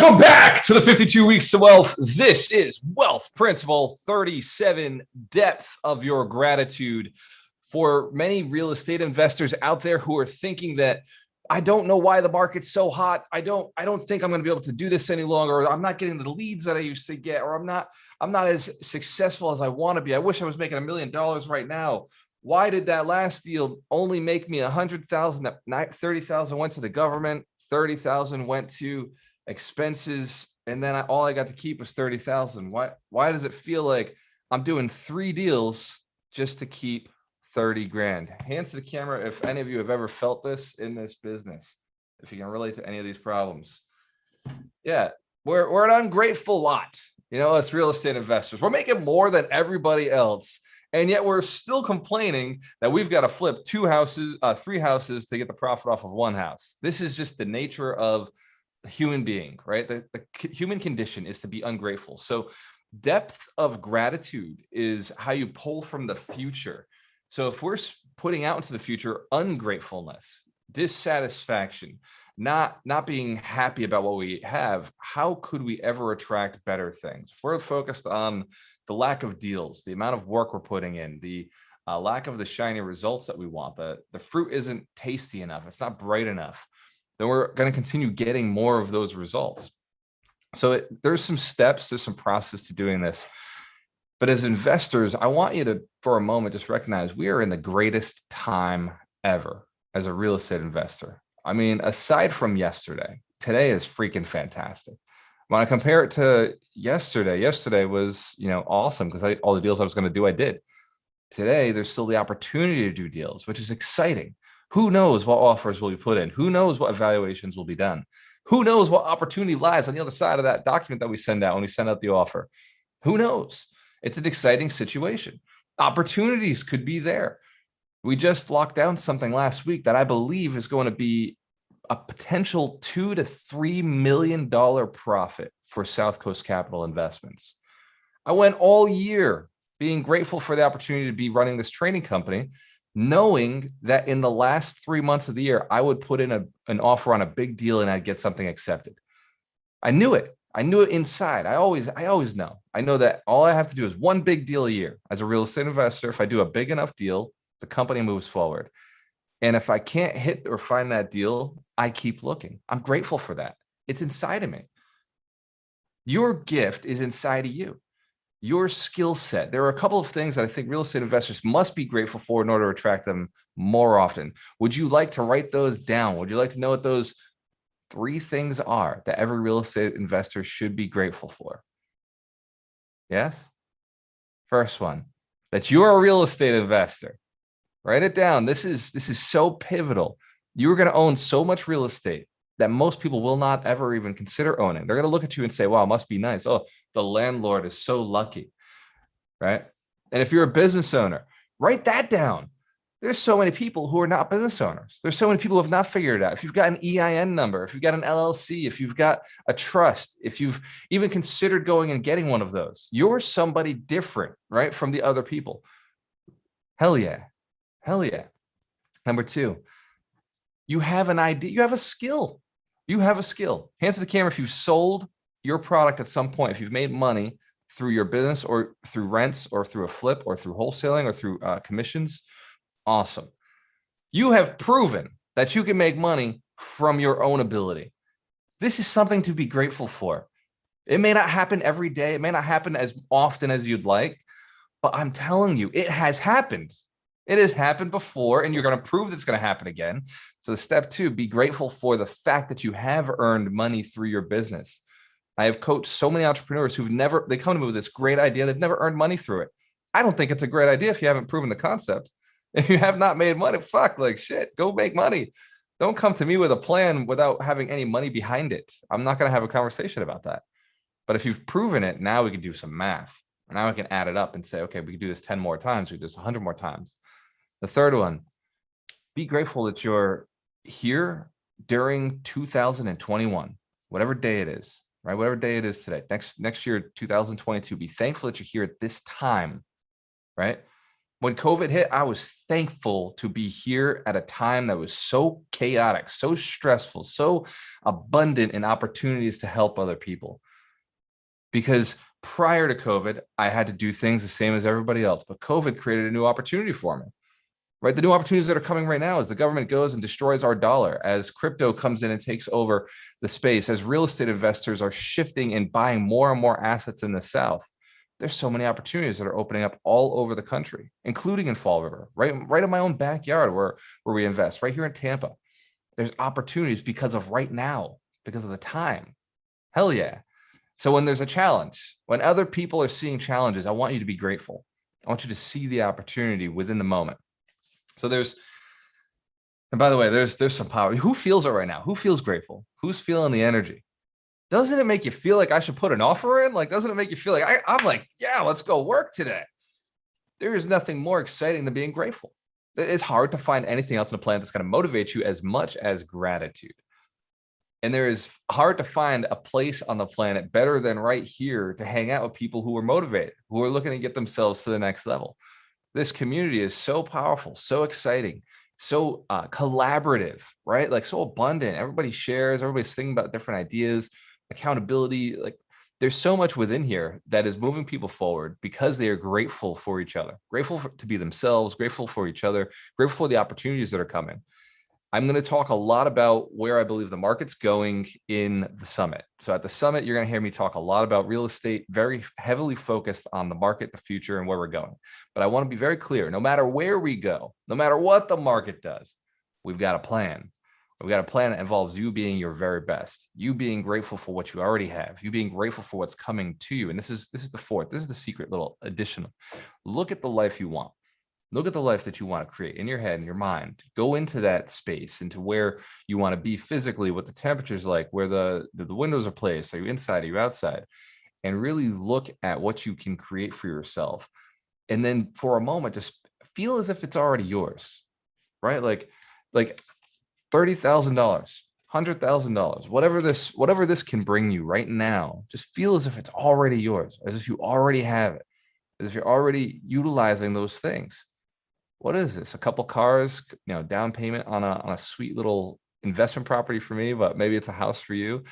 Welcome back to the 52 Weeks to Wealth. This is Wealth Principle 37, Depth of Your Gratitude. For many real estate investors out there who are thinking that I don't know why the market's so hot. I don't think I'm going to be able to do this any longer. Or I'm not getting the leads that I used to get, or I'm not as successful as I want to be. I wish I was making $1 million right now. Why did that last deal only make me 100,000? 30,000 went to the government, 30,000 went to expenses, and then all I got to keep was 30,000. Why does it feel like I'm doing 3 deals just to keep 30 grand? Hands to the camera if any of you have ever felt this in this business, if you can relate to any of these problems. Yeah, we're an ungrateful lot, us real estate investors. We're making more than everybody else, and yet we're still complaining that we've got to flip 3 houses to get the profit off of 1 house. This is just the nature of a human being, right? The human condition is to be ungrateful. So depth of gratitude is how you pull from the future. So if we're putting out into the future ungratefulness, dissatisfaction, not being happy about what we have, how could we ever attract better things? If we're focused on the lack of deals, the amount of work we're putting in, the lack of the shiny results that we want, the fruit isn't tasty enough, it's not bright enough, then we're going to continue getting more of those results. So there's some steps, there's some process to doing this. But as investors, I want you to, for a moment, just recognize we are in the greatest time ever as a real estate investor. I mean, aside from yesterday, today is freaking fantastic. When I compare it to yesterday was, awesome because all the deals I was going to do, I did. Today, there's still the opportunity to do deals, which is exciting. Who knows what offers will be put in? Who knows what evaluations will be done? Who knows what opportunity lies on the other side of that document that we send out when we send out the offer? Who knows? It's an exciting situation. Opportunities could be there. We just locked down something last week that I believe is going to be a potential $2 to $3 million profit for South Coast Capital Investments. I went all year being grateful for the opportunity to be running this training company, knowing that in the last 3 months of the year, I would put in an offer on a big deal and I'd get something accepted. I knew it. I knew it inside. I always know. I know that all I have to do is one big deal a year. As a real estate investor, if I do a big enough deal, the company moves forward. And if I can't hit or find that deal, I keep looking. I'm grateful for that. It's inside of me. Your gift is inside of you. Your skill set. There are a couple of things that I think real estate investors must be grateful for in order to attract them more often. Would you like to write those down? Would you like to know what those 3 things are that every real estate investor should be grateful for? Yes? First one, that you're a real estate investor. Write it down. This is so pivotal. You're going to own so much real estate that most people will not ever even consider owning. They're going to look at you and say, wow, it must be nice. Oh, the landlord is so lucky, right? And if you're a business owner, write that down. There's so many people who are not business owners. There's so many people who have not figured it out. If you've got an EIN number, if you've got an LLC, if you've got a trust, if you've even considered going and getting one of those, you're somebody different, right, from the other people. Hell yeah. Hell yeah. Number 2, you have an idea. You have a skill. You have a skill. Hands to the camera if you've sold your product at some point, if you've made money through your business or through rents or through a flip or through wholesaling or through commissions. Awesome. You have proven that you can make money from your own ability. This is something to be grateful for. It may not happen every day. It may not happen as often as you'd like, but I'm telling you, it has happened. It has happened before, and you're going to prove that it's going to happen again. So step 2, be grateful for the fact that you have earned money through your business. I have coached so many entrepreneurs they come to me with this great idea. They've never earned money through it. I don't think it's a great idea if you haven't proven the concept. If you have not made money, shit, go make money. Don't come to me with a plan without having any money behind it. I'm not going to have a conversation about that. But if you've proven it, now we can do some math. Now we can add it up and say, okay, we can do this 10 more times. We can do this 100 more times. The third one, be grateful that you're here during 2021, whatever day it is, right? Whatever day it is today, next year, 2022, be thankful that you're here at this time, right? When COVID hit, I was thankful to be here at a time that was so chaotic, so stressful, so abundant in opportunities to help other people. Because prior to COVID, I had to do things the same as everybody else, but COVID created a new opportunity for me. Right, the new opportunities that are coming right now as the government goes and destroys our dollar, as crypto comes in and takes over the space, as real estate investors are shifting and buying more and more assets in the South. There's so many opportunities that are opening up all over the country, including in Fall River, right in my own backyard where we invest, right here in Tampa. There's opportunities because of right now, because of the time. Hell yeah. So when there's a challenge, when other people are seeing challenges, I want you to be grateful. I want you to see the opportunity within the moment. So and by the way, there's some power. Who feels it right now? Who feels grateful? Who's feeling the energy? Doesn't it make you feel like I should put an offer in? Like, doesn't it make you feel like I'm like, yeah, let's go work today? There is nothing more exciting than being grateful. It's hard to find anything else on the planet that's going to motivate you as much as gratitude. And there is hard to find a place on the planet better than right here to hang out with people who are motivated, who are looking to get themselves to the next level. This community is so powerful, so exciting, so collaborative, right? Like so abundant. Everybody shares, everybody's thinking about different ideas, accountability. Like there's so much within here that is moving people forward because they are grateful for each other, grateful to be themselves, grateful for each other, grateful for the opportunities that are coming. I'm going to talk a lot about where I believe the market's going in the summit. So at the summit, you're going to hear me talk a lot about real estate, very heavily focused on the market, the future, and where we're going. But I want to be very clear, no matter where we go, no matter what the market does, we've got a plan. We've got a plan that involves you being your very best, you being grateful for what you already have, you being grateful for what's coming to you. And this is the fourth, this is the secret little additional. Look at the life you want. Look at the life that you want to create in your head and your mind. Go into that space, into where you want to be physically, what the temperature's like, where the windows are placed. Are you inside? Are you outside? And really look at what you can create for yourself. And then for a moment, just feel as if it's already yours, right? Like $30,000, $100,000, whatever this can bring you right now. Just feel as if it's already yours, as if you already have it, as if you're already utilizing those things. What is this? A couple cars, down payment on a sweet little investment property for me, but maybe it's a house for you.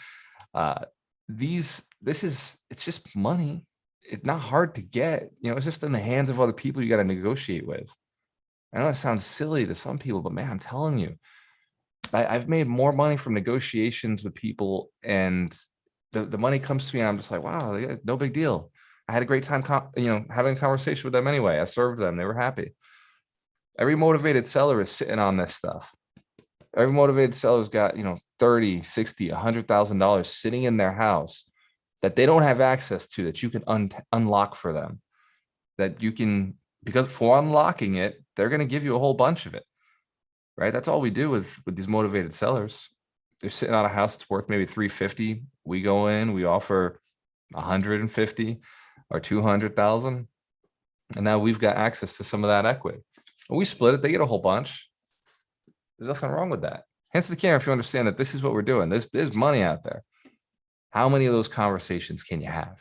It's just money. It's not hard to get, it's just in the hands of other people you got to negotiate with. I know it sounds silly to some people, but man, I'm telling you, I've made more money from negotiations with people, and the money comes to me and I'm just like, wow, no big deal. I had a great time, having a conversation with them anyway. I served them. They were happy. Every motivated seller is sitting on this stuff. Every motivated seller's got, $30, $60, $100,000 sitting in their house that they don't have access to, that you can unlock for them, that you can, because for unlocking it, they're going to give you a whole bunch of it, right? That's all we do with these motivated sellers. They're sitting on a house that's worth maybe 350. We go in, we offer 150 or 200,000. And now we've got access to some of that equity. We split it, they get a whole bunch. There's nothing wrong with that. Hands to the camera if you understand that this is what we're doing. There's money out there. How many of those conversations can you have?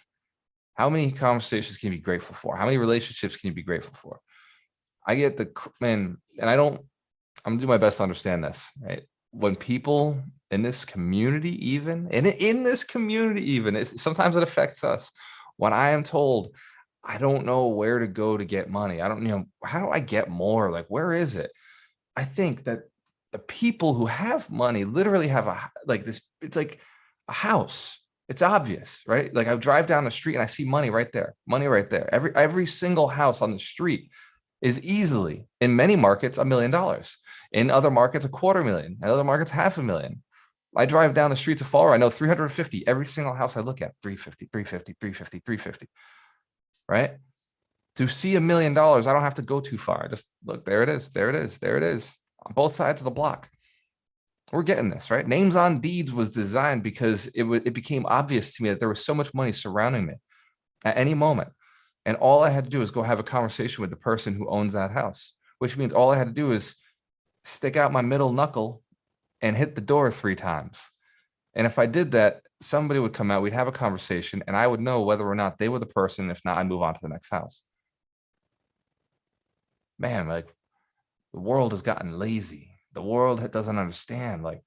How many conversations can you be grateful for? How many relationships can you be grateful for? I get and I'm gonna do my best to understand this, right? When people in this community, sometimes it affects us. When I am told, I don't know where to go to get money. I don't, how do I get more? Like, where is it? I think that the people who have money literally have it's like a house. It's obvious, right? Like I drive down the street and I see money right there. Every single house on the street is easily, in many markets, $1 million. In other markets, $250,000. In other markets, $500,000. I drive down the streets of Fall River, I know 350. Every single house I look at, 350, 350, 350, 350. Right? To see $1 million, I don't have to go too far. Just look, there it is, there it is, there it is, on both sides of the block. We're getting this, right? Names on Deeds was designed because it became obvious to me that there was so much money surrounding me at any moment. And all I had to do is go have a conversation with the person who owns that house, which means all I had to do is stick out my middle knuckle and hit the door 3 times. And if I did that, somebody would come out, we'd have a conversation, and I would know whether or not they were the person. If not, I'd move on to the next house. man, like the world has gotten lazy. The world doesn't understand. Like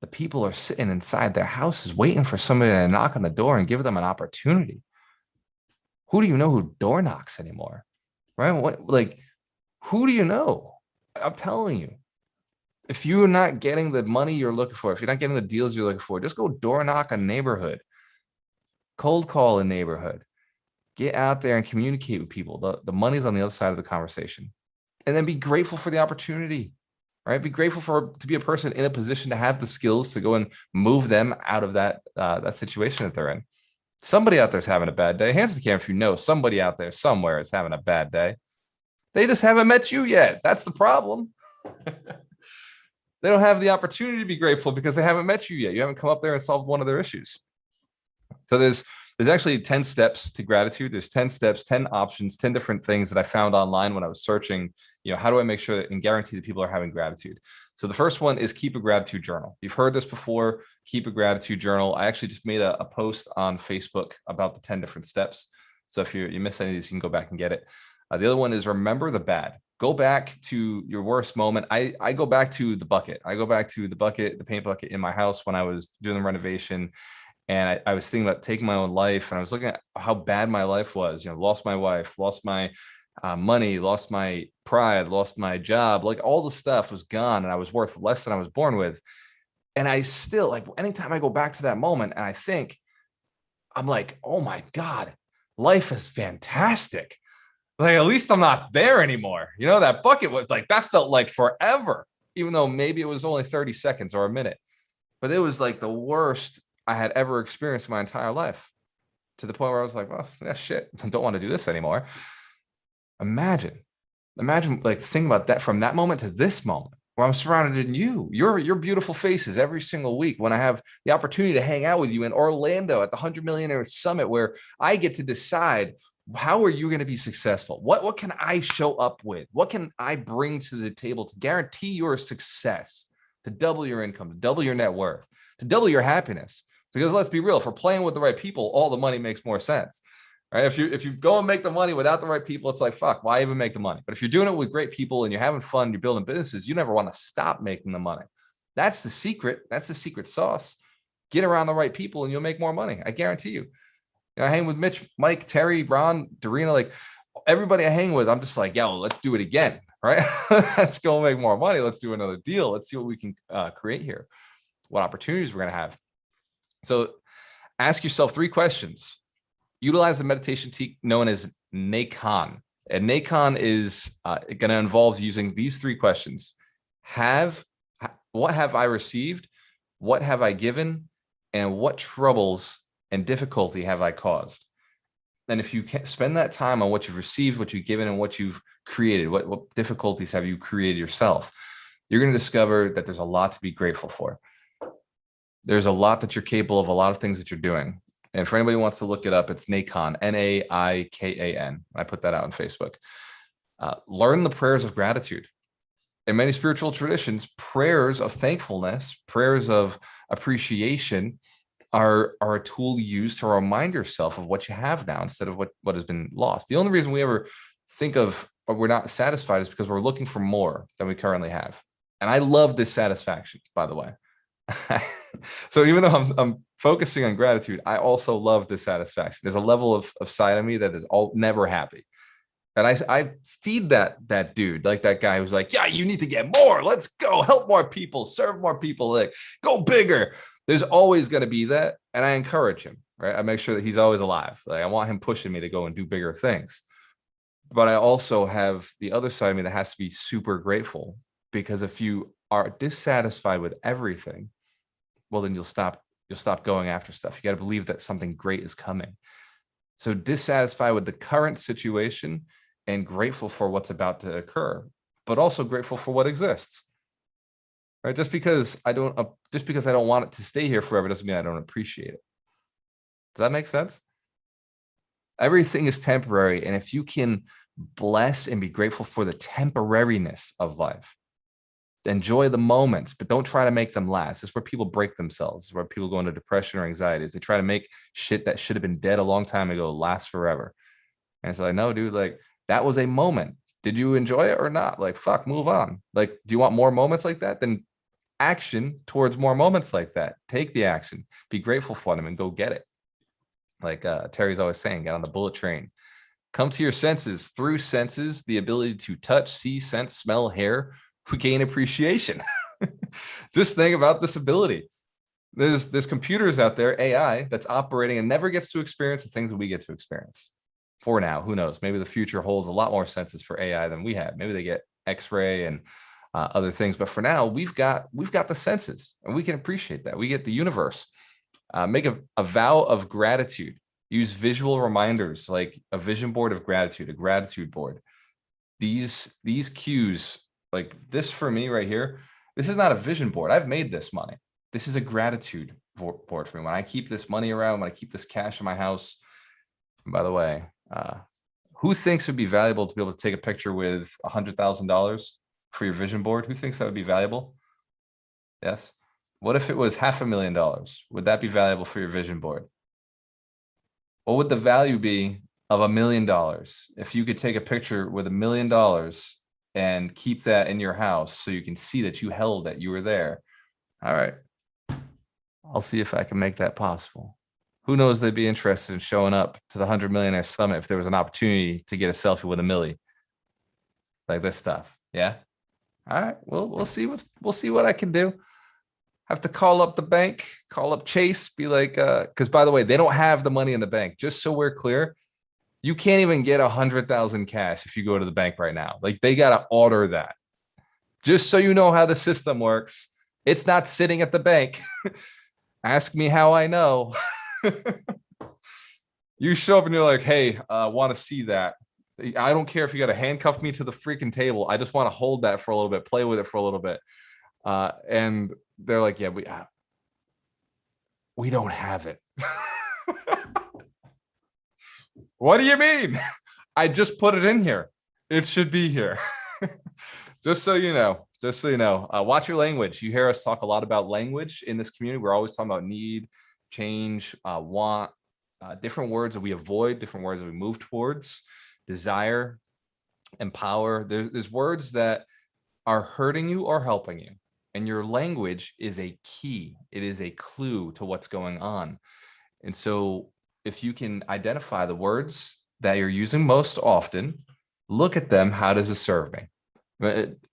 the people are sitting inside their houses waiting for somebody to knock on the door and give them an opportunity. Who do you know who door knocks anymore? Right? What, like, who do you know? I'm telling you, if you're not getting the money you're looking for, if you're not getting the deals you're looking for, just go door knock a neighborhood, cold call a neighborhood, get out there and communicate with people. The money's on the other side of the conversation. And then be grateful for the opportunity, right? Be grateful to be a person in a position to have the skills to go and move them out of that situation that they're in. Somebody out there's having a bad day. Hands to the camera if you know somebody out there somewhere is having a bad day. They just haven't met you yet. That's the problem. They don't have the opportunity to be grateful because they haven't met you yet. You haven't come up there and solved one of their issues. So there's actually 10 steps to gratitude. There's 10 steps, 10 options, 10 different things that I found online when I was searching, how do I make sure and guarantee that people are having gratitude? So the first one is keep a gratitude journal. You've heard this before, keep a gratitude journal. I actually just made a post on Facebook about the 10 different steps. So if you miss any of these, you can go back and get it. The other one is remember the bad. Go back to your worst moment. I go back to the bucket. I go back to the bucket, the paint bucket in my house when I was doing the renovation. And I was thinking about taking my own life. And I was looking at how bad my life was, lost my wife, lost my money, lost my pride, lost my job. Like all the stuff was gone and I was worth less than I was born with. And I still, like, anytime I go back to that moment and I think, I'm like, oh my God, life is fantastic. Like, at least I'm not there anymore. That bucket was like, that felt like forever, even though maybe it was only 30 seconds or a minute, but it was like the worst I had ever experienced in my entire life, to the point where I was like, well, yeah, shit, I don't want to do this anymore. Imagine, like, think about that from that moment to this moment where I'm surrounded in your beautiful faces every single week, when I have the opportunity to hang out with you in Orlando at the 100 Millionaire Summit, where I get to decide, how are you going to be successful? What can I show up with? What can I bring to the table to guarantee your success, to double your income, to double your net worth, to double your happiness? Because let's be real, if we're playing with the right people, all the money makes more sense, right? If you go and make the money without the right people, it's like, fuck, why even make the money? But if you're doing it with great people and you're having fun, you're building businesses, you never want to stop making the money. That's the secret. That's the secret sauce. Get around the right people and you'll make more money. I guarantee you. I hang with Mitch, Mike, Terry, Ron, Dorina, like everybody I hang with, I'm just like, yo, let's do it again, right? Let's go make more money. Let's do another deal. Let's see what we can create here, what opportunities we're going to have. So ask yourself 3 questions. Utilize the meditation technique known as Naikan. And Naikan is going to involve using these 3 questions. What have I received? What have I given? And what troubles and difficulty have I caused? And if you can spend that time on what you've received, what you've given, and what you've created, what difficulties have you created yourself, you're going to discover that there's a lot to be grateful for. There's a lot that you're capable of, a lot of things that you're doing. And for anybody who wants to look it up, it's Naikan, Naikan. I put that out on Facebook. Learn the prayers of gratitude. In many spiritual traditions, prayers of thankfulness, prayers of appreciation are a tool used to remind yourself of what you have now instead of what has been lost. The only reason we ever think of, or we're not satisfied, is because we're looking for more than we currently have. And I love dissatisfaction, by the way. So even though I'm focusing on gratitude, I also love dissatisfaction. There's a level of side of me that is never happy. And I feed that dude, like that guy who's like, yeah, you need to get more. Let's go help more people, serve more people, like go bigger. There's always going to be that. And I encourage him, right? I make sure that he's always alive. Like I want him pushing me to go and do bigger things. But I also have the other side of me that has to be super grateful, because if you are dissatisfied with everything, well, then you'll stop going after stuff. You got to believe that something great is coming. So dissatisfied with the current situation and grateful for what's about to occur, but also grateful for what exists. Right? Just because I don't want it to stay here forever doesn't mean I don't appreciate it. Does that make sense? Everything is temporary. And if you can bless and be grateful for the temporariness of life, enjoy the moments, but don't try to make them last. This is where people break themselves, where people go into depression or anxieties. They try to make shit that should have been dead a long time ago last forever. And it's like, no, dude, like that was a moment. Did you enjoy it or not? Like, fuck, move on. Like, do you want more moments like that? Then action towards more moments like that. Take the action, be grateful for them, and go get it. Like Terry's always saying, get on the bullet train. Come to your senses. Through senses, the ability to touch, see, sense, smell, hair, we gain appreciation. Just think about this ability. There's computers out there, AI, that's operating and never gets to experience the things that we get to experience. For now, who knows? Maybe the future holds a lot more senses for AI than we have. Maybe they get X-ray and other things. But for now, we've got the senses, and we can appreciate that. We get the universe. Make a vow of gratitude. Use visual reminders like a vision board of gratitude, a gratitude board. These cues, like this for me right here, this is not a vision board. I've made this money. This is a gratitude board for me. When I keep this money around, when I keep this cash in my house, and by the way, who thinks it'd be valuable to be able to take a picture with $100,000 for your vision board? Who thinks that would be valuable? Yes. What if it was $500,000? Would that be valuable for your vision board? What would the value be of $1 million if you could take a picture with $1 million and keep that in your house so you can see that you held it, you were there? All right. I'll see if I can make that possible. Who knows, they'd be interested in showing up to the 100 Millionaire Summit if there was an opportunity to get a selfie with a millie. Like this stuff. Yeah. All right. Well, we'll see what I can do. Have to call up the bank, call up Chase, be like, because by the way, they don't have the money in the bank. Just so we're clear, you can't even get 100,000 cash if you go to the bank right now. Like they got to order that. Just so you know how the system works. It's not sitting at the bank. Ask me how I know. You show up and you're like, hey, I want to see that. I don't care if you got to handcuff me to the freaking table. I just want to hold that for a little bit, play with it for a little bit. And they're like, yeah, we don't have it. What do you mean? I just put it in here. It should be here. Just so you know, watch your language. You hear us talk a lot about language in this community. We're always talking about need, change, want, different words that we avoid, different words that we move towards, desire, empower. There's words that are hurting you or helping you. And your language is a key. It is a clue to what's going on. And so if you can identify the words that you're using most often, look at them. How does it serve me?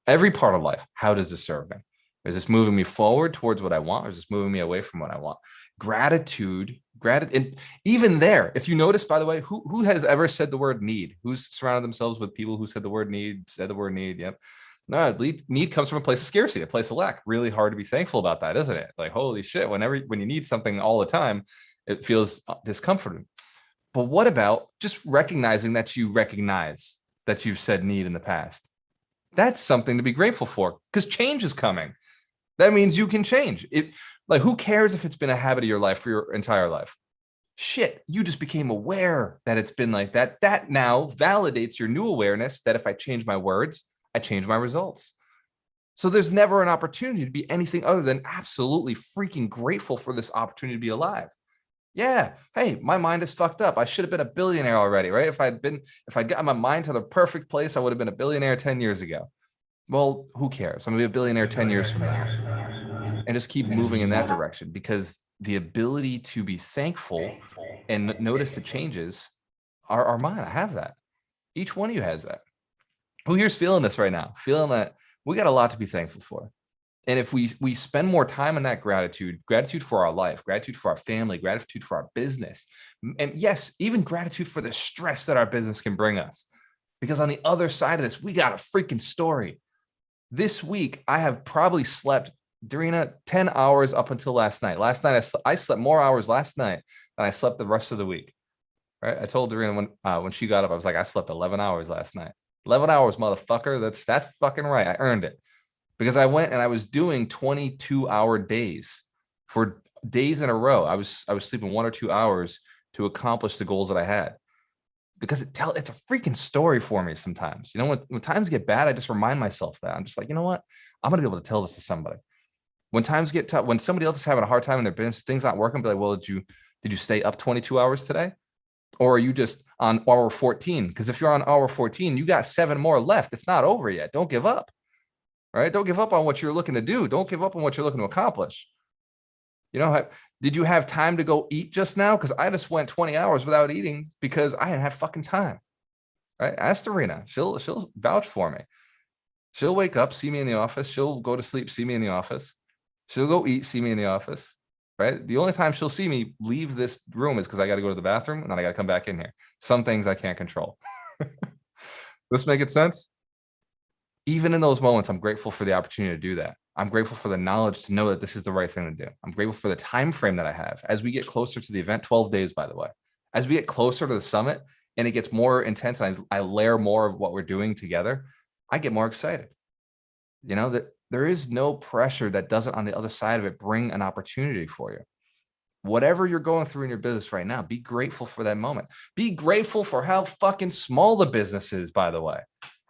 Every part of life, how does it serve me? Is this moving me forward towards what I want? Or is this moving me away from what I want? Gratitude, and even there, if you notice, by the way, who has ever said the word need? Who's surrounded themselves with people who said the word need, Yep. No, need comes from a place of scarcity, a place of lack. Really hard to be thankful about that, isn't it? Like, holy shit, when you need something all the time, it feels discomforting. But what about just recognizing that you recognize that you've said need in the past? That's something to be grateful for, because change is coming. That means you can change it. Like, who cares if it's been a habit of your life for your entire life? Shit, you just became aware that it's been like that. That now validates your new awareness that if I change my words, I change my results. So there's never an opportunity to be anything other than absolutely freaking grateful for this opportunity to be alive. Yeah. Hey, my mind is fucked up. I should have been a billionaire already, right? If I'd gotten my mind to the perfect place, I would have been a billionaire 10 years ago. Well, who cares? I'm gonna be a billionaire 10 years from now and just keep moving in that direction, because the ability to be thankful and notice the changes are mine. I have that. Each one of you has that. Who here's feeling this right now? Feeling that we got a lot to be thankful for. And if we spend more time on that gratitude for our life, gratitude for our family, gratitude for our business, and yes, even gratitude for the stress that our business can bring us. Because on the other side of this, we got a freaking story. This week, I have probably slept, Darina, 10 hours up until last night. Last night, I slept more hours last night than I slept the rest of the week. Right? I told Darina when she got up, I was like, I slept 11 hours last night. 11 hours, motherfucker. That's fucking right. I earned it. Because I went and I was doing 22-hour days for days in a row. I was sleeping 1 or 2 hours to accomplish the goals that I had. Because it's a freaking story for me sometimes. You know, when times get bad, I just remind myself that. I'm just like, you know what? I'm going to be able to tell this to somebody. When times get tough, when somebody else is having a hard time in their business, things not working, be like, well, did you stay up 22 hours today? Or are you just on hour 14? Because if you're on hour 14, you got 7 more left. It's not over yet. Don't give up. All right. Don't give up on what you're looking to do. Don't give up on what you're looking to accomplish. You know, did you have time to go eat just now? Because I just went 20 hours without eating because I didn't have fucking time. Right? Ask Serena. She'll vouch for me. She'll wake up, see me in the office. She'll go to sleep, see me in the office. She'll go eat, see me in the office. Right? The only time she'll see me leave this room is because I got to go to the bathroom and then I got to come back in here. Some things I can't control. This make it sense? Even in those moments, I'm grateful for the opportunity to do that. I'm grateful for the knowledge to know that this is the right thing to do. I'm grateful for the time frame that I have. As we get closer to the event, 12 days, by the way, as we get closer to the summit and it gets more intense and I layer more of what we're doing together, I get more excited. You know, that there is no pressure that doesn't on the other side of it bring an opportunity for you. Whatever you're going through in your business right now, be grateful for that moment. Be grateful for how fucking small the business is, by the way.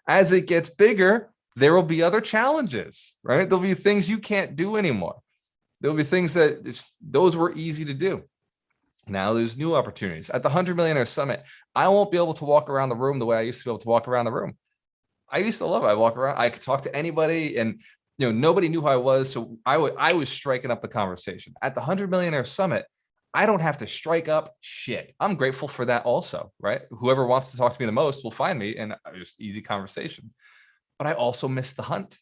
As it gets bigger, there will be other challenges, right? There'll be things you can't do anymore. There'll be things that those were easy to do. Now there's new opportunities. At the 100 Millionaire Summit, I won't be able to walk around the room the way I used to be able to walk around the room. I used to love it. I walk around, I could talk to anybody and nobody knew who I was. So I was striking up the conversation. At the 100 Millionaire Summit, I don't have to strike up shit. I'm grateful for that also, right? Whoever wants to talk to me the most will find me and just easy conversation. But I also miss the hunt.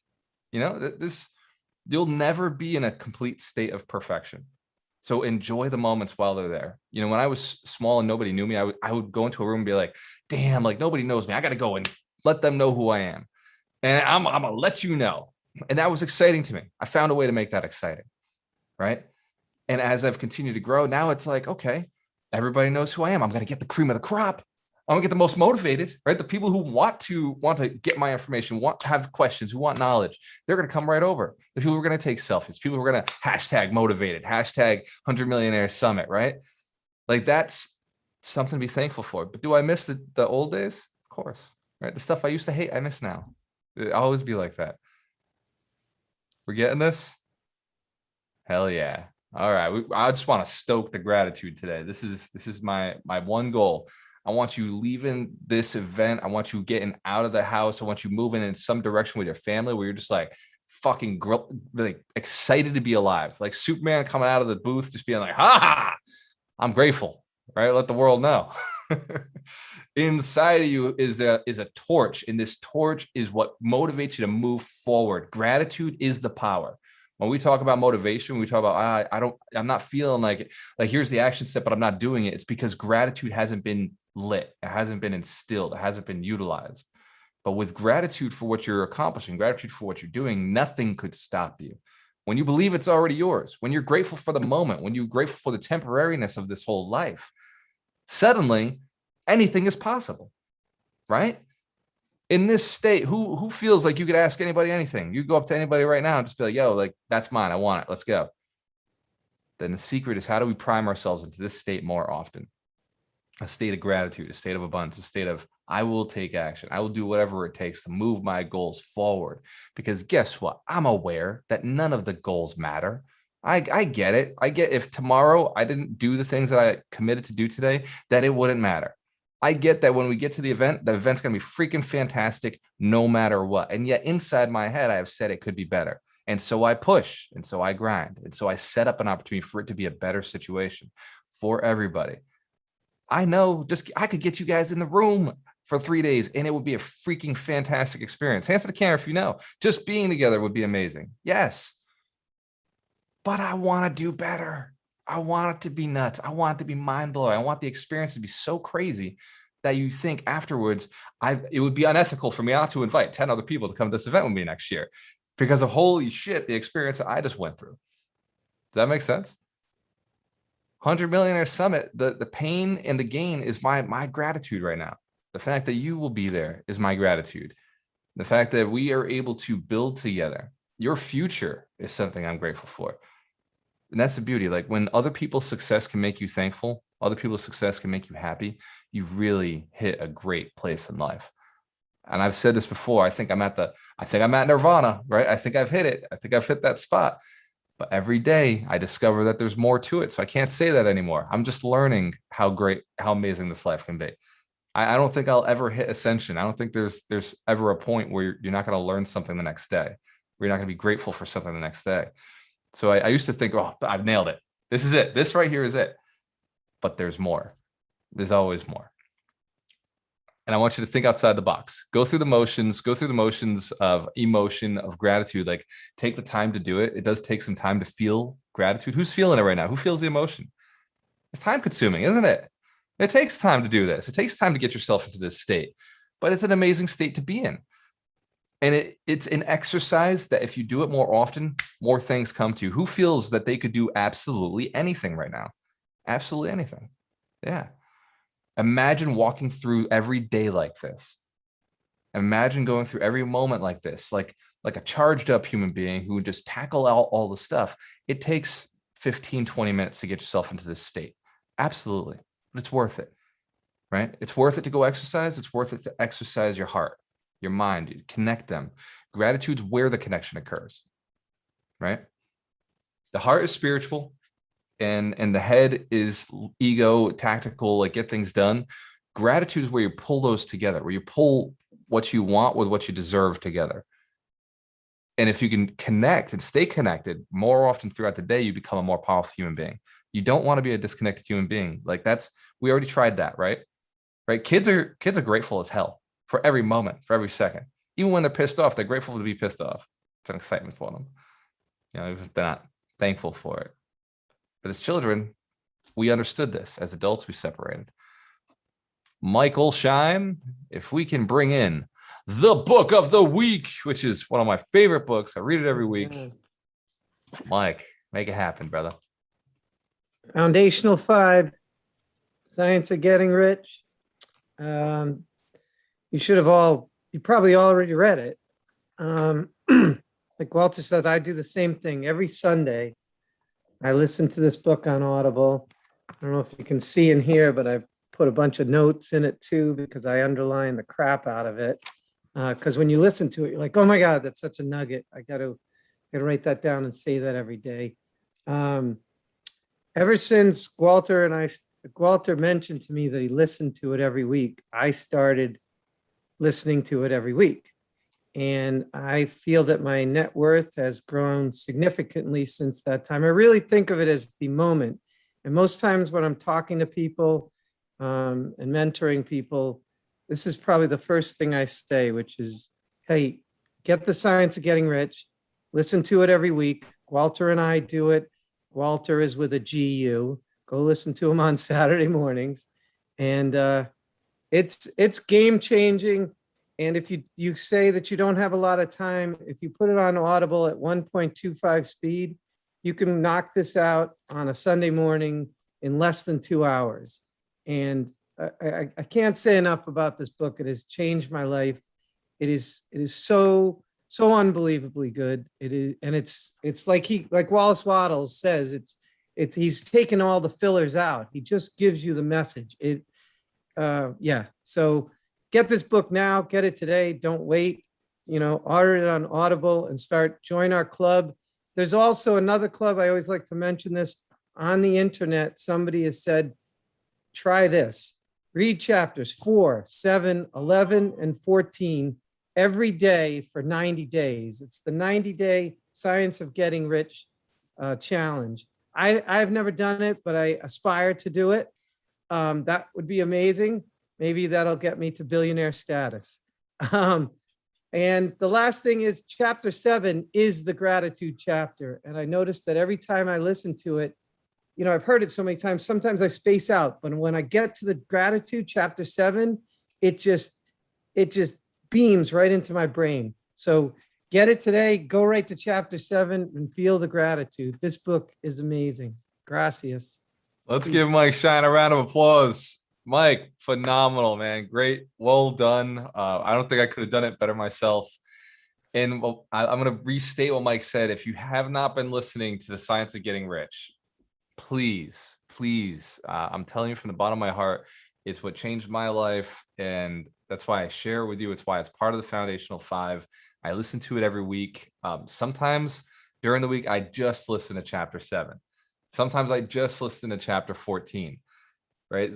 You'll never be in a complete state of perfection. So enjoy the moments while they're there. When I was small and nobody knew me, I would go into a room and be like, damn, like nobody knows me. I got to go and let them know who I am. And I'm going to let you know. And that was exciting to me. I found a way to make that exciting, right? And as I've continued to grow, now it's like, okay, everybody knows who I am. I'm going to get the cream of the crop. I'm going to get the most motivated, right? The people who want to get my information, want to have questions, who want knowledge, they're going to come right over. The people who are going to take selfies, people who are going to hashtag motivated, hashtag 100 Millionaire Summit, right? Like that's something to be thankful for. But do I miss the old days? Of course, right? The stuff I used to hate, I miss now. It'll always be like that. We're getting this? Hell yeah. All right. I just want to stoke the gratitude today. This is my one goal. I want you leaving this event. I want you getting out of the house. I want you moving in some direction with your family where you're just like fucking really excited to be alive. Like Superman coming out of the booth, just being like, ha, I'm grateful, right? Let the world know. Inside of you is a torch, and this torch is what motivates you to move forward. Gratitude is the power. When we talk about motivation, we talk about I'm not feeling like it. Like here's the action step, but I'm not doing it. It's because gratitude hasn't been lit. It hasn't been instilled. It hasn't been utilized. But with gratitude for what you're accomplishing, gratitude for what you're doing, nothing could stop you. When you believe it's already yours, when you're grateful for the moment, when you're grateful for the temporariness of this whole life, suddenly anything is possible, right? In this state, who feels like you could ask anybody anything? You go up to anybody right now and just be like, yo, like that's mine. I want it. Let's go. Then the secret is how do we prime ourselves into this state more often? A state of gratitude, a state of abundance, a state of I will take action. I will do whatever it takes to move my goals forward. Because guess what? I'm aware that none of the goals matter. I get it. I get if tomorrow I didn't do the things that I committed to do today, that it wouldn't matter. I get that when we get to the event's going to be freaking fantastic no matter what. And yet inside my head, I have said it could be better. And so I push and so I grind. And so I set up an opportunity for it to be a better situation for everybody. I know I could get you guys in the room for 3 days and it would be a freaking fantastic experience. Hands to the camera if you know. Just being together would be amazing. Yes. But I want to do better. I want it to be nuts. I want it to be mind-blowing. I want the experience to be so crazy that you think afterwards, it would be unethical for me not to invite 10 other people to come to this event with me next year because of holy shit, the experience that I just went through. Does that make sense? 100 Millionaire Summit, the pain and the gain is my gratitude right now. The fact that you will be there is my gratitude. The fact that we are able to build together. Your future is something I'm grateful for. And that's the beauty. Like when other people's success can make you thankful, other people's success can make you happy, you've really hit a great place in life. And I've said this before. I think I'm at Nirvana, right? I think I've hit it. I think I've hit that spot. But every day I discover that there's more to it. So I can't say that anymore. I'm just learning how great, how amazing this life can be. I don't think I'll ever hit ascension. I don't think there's ever a point where you're not going to learn something the next day, where you're not going to be grateful for something the next day. So I used to think, oh, I've nailed it. This is it. This right here is it. But there's more. There's always more. And I want you to think outside the box. Go through the motions of emotion, of gratitude. Like, take the time to do it. It does take some time to feel gratitude. Who's feeling it right now? Who feels the emotion? It's time consuming, isn't it? It takes time to do this. It takes time to get yourself into this state, but it's an amazing state to be in. And it's an exercise that if you do it more often, more things come to you. Who feels that they could do absolutely anything right now? Absolutely anything. Yeah. Imagine walking through every day like this. Imagine going through every moment like this, like a charged up human being who would just tackle out all the stuff. It takes 15, 20 minutes to get yourself into this state. Absolutely. But it's worth it, right? It's worth it to go exercise. It's worth it to exercise your heart, your mind, you connect them. Gratitude's where the connection occurs, right? The heart is spiritual and the head is ego, tactical, like get things done. Gratitude is where you pull those together, where you pull what you want with what you deserve together. And if you can connect and stay connected more often throughout the day, you become a more powerful human being. You don't want to be a disconnected human being. Like we already tried that, right? Right? Kids are grateful as hell for every moment, for every second. Even when they're pissed off, they're grateful to be pissed off. It's an excitement for them. You know, even if they're not thankful for it. But as children, we understood this. As adults, we separated. Michael Scheim, if we can bring in the book of the week, which is one of my favorite books. I read it every week. Mike, make it happen, brother. Foundational 5, Science of Getting Rich. You probably already read it. Like Walter said, I do the same thing every Sunday. I listen to this book on Audible. I don't know if you can see in here, but I've put a bunch of notes in it too, because I underline the crap out of it. Because when you listen to it, you're like, oh my God, that's such a nugget. I gotta write that down and say that every day. Ever since Walter mentioned to me that he listened to it every week, I started listening to it every week. And I feel that my net worth has grown significantly since that time. I really think of it as the moment. And most times when I'm talking to people and mentoring people, this is probably the first thing I say, which is, hey, get the Science of Getting Rich. Listen to it every week. Walter and I do it. Walter is with a GU. Go listen to him on Saturday mornings. And it's game changing. And if you say that you don't have a lot of time, if you put it on Audible at 1.25 speed, you can knock this out on a Sunday morning in less than 2 hours. And I can't say enough about this book. It has changed my life. It is so unbelievably good. It is, and it's like Wallace Wattles says, he's taken all the fillers out. He just gives you the message. Yeah. So get this book now, get it today. Don't wait, order it on Audible and join our club. There's also another club. I always like to mention this on the internet. Somebody has said, try this, read chapters 4, 7, 11, and 14 every day for 90 days. It's the 90-day Science of Getting Rich challenge. I've never done it, but I aspire to do it. That would be amazing. Maybe that'll get me to billionaire status. And the last thing is chapter 7 is the gratitude chapter. And I noticed that every time I listen to it, I've heard it so many times, sometimes I space out, but when I get to the gratitude chapter 7, it just beams right into my brain. So get it today, go right to chapter 7 and feel the gratitude. This book is amazing. Gracias. Let's give Mike Scheim a round of applause. Mike, phenomenal, man. Great. Well done. I don't think I could have done it better myself. And I'm going to restate what Mike said. If you have not been listening to the Science of Getting Rich, please, I'm telling you from the bottom of my heart, it's what changed my life. And that's why I share it with you. It's why it's part of the Foundational 5. I listen to it every week. Sometimes During the week, I just listen to chapter 7. Sometimes I just listen to chapter 14, right?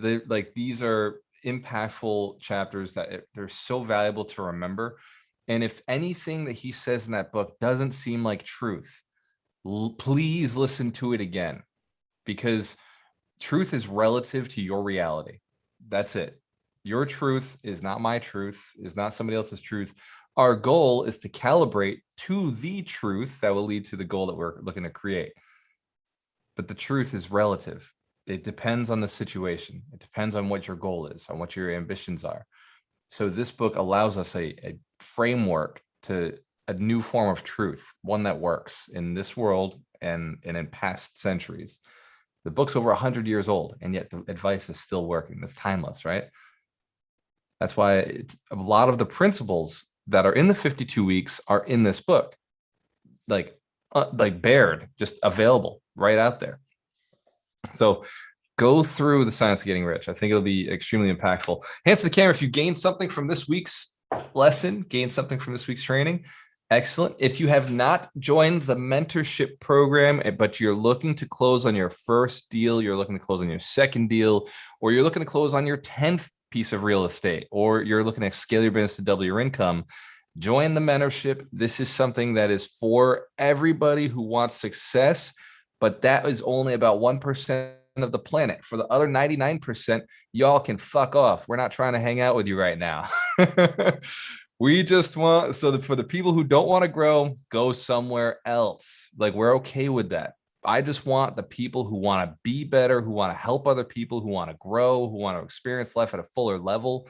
These are impactful chapters that they're so valuable to remember. And if anything that he says in that book doesn't seem like truth, please listen to it again, because truth is relative to your reality. That's it. Your truth is not my truth, is not somebody else's truth. Our goal is to calibrate to the truth that will lead to the goal that we're looking to create. But the truth is relative. It depends on the situation. It depends on what your goal is, on what your ambitions are. So this book allows us a framework to a new form of truth, one that works in this world and in past centuries. The book's over 100 years old, and yet the advice is still working. It's timeless, right? That's why it's a lot of the principles that are in the 52 weeks are in this book, like bared, just available right out there. So go through the Science of Getting Rich. I think it'll be extremely impactful. Hands to the camera if you gained something from this week's lesson, gained something from this week's training. Excellent. If you have not joined the mentorship program, but you're looking to close on your first deal, you're looking to close on your second deal, or you're looking to close on your 10th piece of real estate, or you're looking to scale your business to double your income, join the mentorship. This is something that is for everybody who wants success, but that is only about 1% of the planet. For the other 99%, y'all can fuck off. We're not trying to hang out with you right now. We just want, for the people who don't want to grow, go somewhere else. Like, we're okay with that. I just want the people who want to be better, who want to help other people, who want to grow, who want to experience life at a fuller level.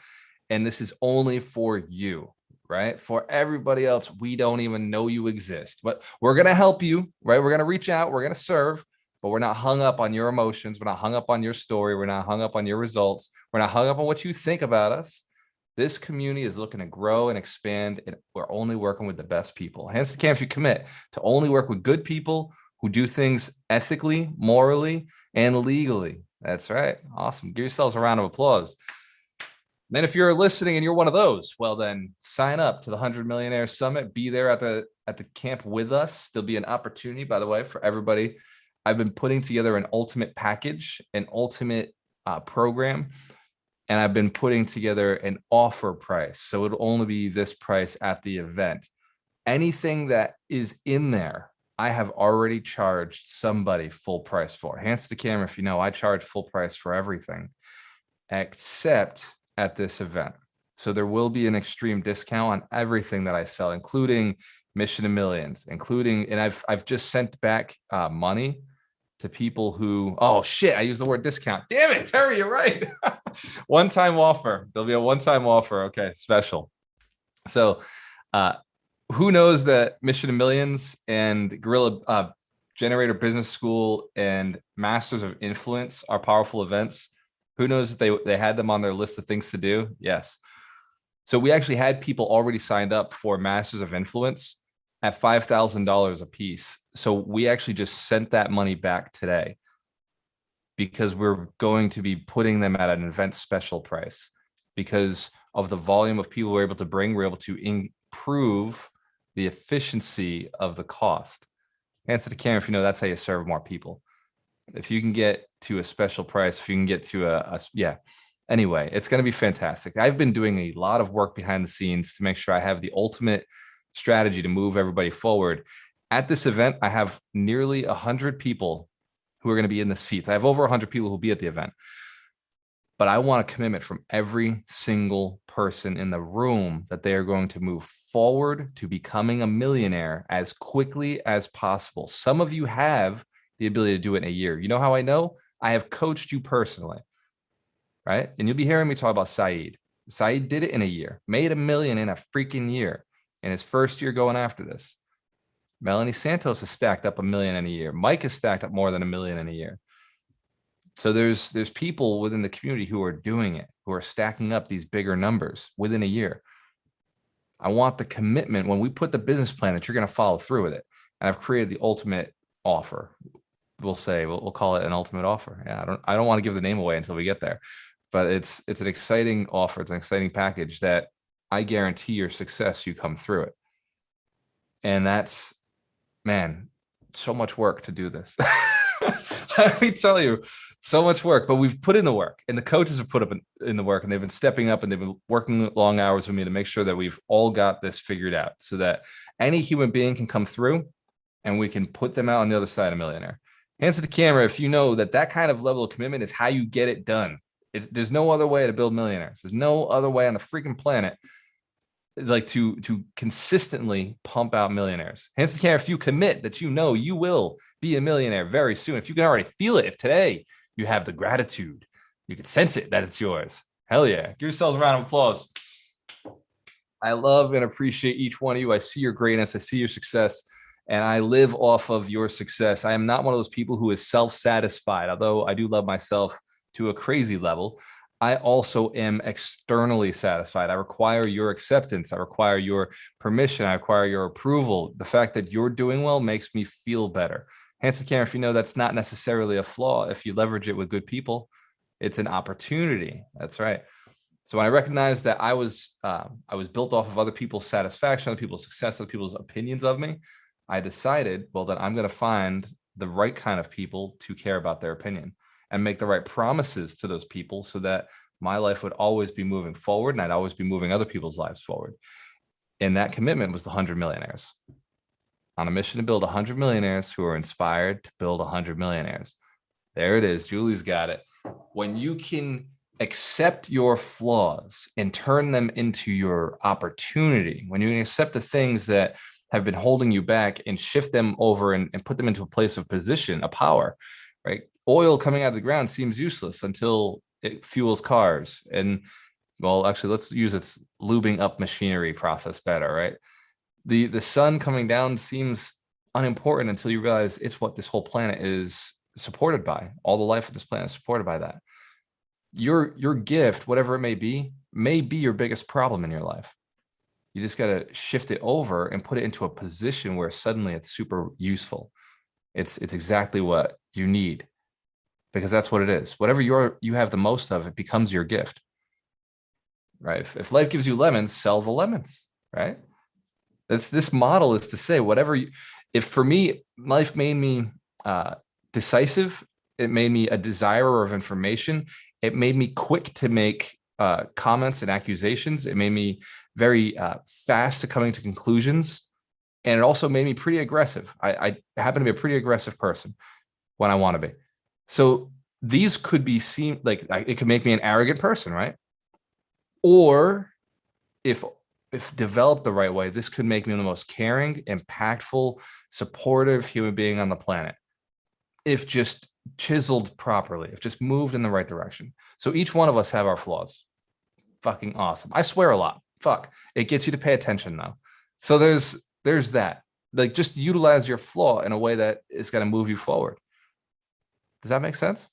And this is only for you, right? For everybody else, we don't even know you exist, but we're going to help you, right? We're going to reach out, we're going to serve, but we're not hung up on your emotions. We're not hung up on your story. We're not hung up on your results. We're not hung up on what you think about us. This community is looking to grow and expand, and we're only working with the best people. Hence the camp, if you commit to only work with good people who do things ethically, morally, and legally. That's right. Awesome. Give yourselves a round of applause. Then if you're listening and you're one of those, well, then sign up to the 100 Millionaire Summit. Be there at the camp with us. There'll be an opportunity, by the way, for everybody. I've been putting together an ultimate package, an ultimate program, and I've been putting together an offer price. So it'll only be this price at the event. Anything that is in there, I have already charged somebody full price for. Hands to the camera if you know I charge full price for everything, except at this event. So there will be an extreme discount on everything that I sell, including Mission to Millions, including, and I've just sent back money to people who, oh shit, I used the word discount. Damn it, Terry, you're right. One-time offer. There'll be a one-time offer. Okay, special. So who knows that Mission to Millions and Guerrilla Generator Business School and Masters of Influence are powerful events? Who knows that they had them on their list of things to do? Yes. So we actually had people already signed up for Masters of Influence at $5,000 a piece. So we actually just sent that money back today because we're going to be putting them at an event special price because of the volume of people we're able to bring. We're able to improve the efficiency of the cost. Answer the camera if you know that's how you serve more people. If you can get to a special price, if you can get to yeah. Anyway, it's going to be fantastic. I've been doing a lot of work behind the scenes to make sure I have the ultimate strategy to move everybody forward. At this event, I have nearly 100 people who are going to be in the seats. I have over 100 people who will be at the event. But I want a commitment from every single person in the room that they are going to move forward to becoming a millionaire as quickly as possible. Some of you have the ability to do it in a year. You know how I know? I have coached you personally, right? And you'll be hearing me talk about Saeed. Saeed did it in a year, made $1 million in a freaking year in his first year going after this. Melanie Santos has stacked up $1 million in a year. Mike has stacked up more than $1 million in a year. So there's people within the community who are doing it, who are stacking up these bigger numbers within a year. I want the commitment when we put the business plan that you're going to follow through with it. And I've created the ultimate offer. We'll call it an ultimate offer. Yeah, I don't want to give the name away until we get there, but it's an exciting offer. It's an exciting package that I guarantee your success. You come through it. And that's, man, so much work to do this. Let me tell you, so much work, but we've put in the work, and the coaches have put up in the work, and they've been stepping up, and they've been working long hours with me to make sure that we've all got this figured out so that any human being can come through and we can put them out on the other side a millionaire. Hands to the camera if you know that that kind of level of commitment is how you get it done. There's no other way to build millionaires. There's no other way on the freaking planet like to consistently pump out millionaires. Hands to the camera if you commit that you know you will be a millionaire very soon. If you can already feel it, if today you have the gratitude, you can sense it that it's yours. Hell yeah. Give yourselves a round of applause. I love and appreciate each one of you. I see your greatness. I see your success, and I live off of your success. I am not one of those people who is self-satisfied, although I do love myself to a crazy level. I also am externally satisfied. I require your acceptance. I require your permission. I require your approval. The fact that you're doing well makes me feel better. Hands to the camera if you know that's not necessarily a flaw. If you leverage it with good people, it's an opportunity. That's right. So when I recognized that I was built off of other people's satisfaction, other people's success, other people's opinions of me, I decided, well, that I'm going to find the right kind of people to care about their opinion and make the right promises to those people so that my life would always be moving forward and I'd always be moving other people's lives forward. And that commitment was the 100 millionaires. On a mission to build 100 millionaires who are inspired to build 100 millionaires. There it is. Julie's got it. When you can accept your flaws and turn them into your opportunity, when you can accept the things that have been holding you back and shift them over and put them into a place of position, a power, right? Oil coming out of the ground seems useless until it fuels cars. And well, actually, let's use its lubing up machinery process better, right? The sun coming down seems unimportant until you realize it's what this whole planet is supported by. All the life of this planet is supported by that. Your gift, whatever it may be your biggest problem in your life. You just got to shift it over and put it into a position where suddenly it's super useful. It's exactly what you need, because that's what it is. Whatever you have the most of, it becomes your gift, right? If life gives you lemons, sell the lemons, right? This model is to say whatever if for me, life made me decisive, it made me a desirer of information, it made me quick to make comments and accusations, it made me very fast to coming to conclusions, and it also made me pretty aggressive. I happen to be a pretty aggressive person when I want to be. So these could be seen like it could make me an arrogant person, right? Or if developed the right way, this could make me the most caring, impactful, supportive human being on the planet. If just chiseled properly, if just moved in the right direction. So each one of us have our flaws. Fucking awesome. I swear a lot. Fuck. It gets you to pay attention now. So there's that. Like, just utilize your flaw in a way that is going to move you forward. Does that make sense?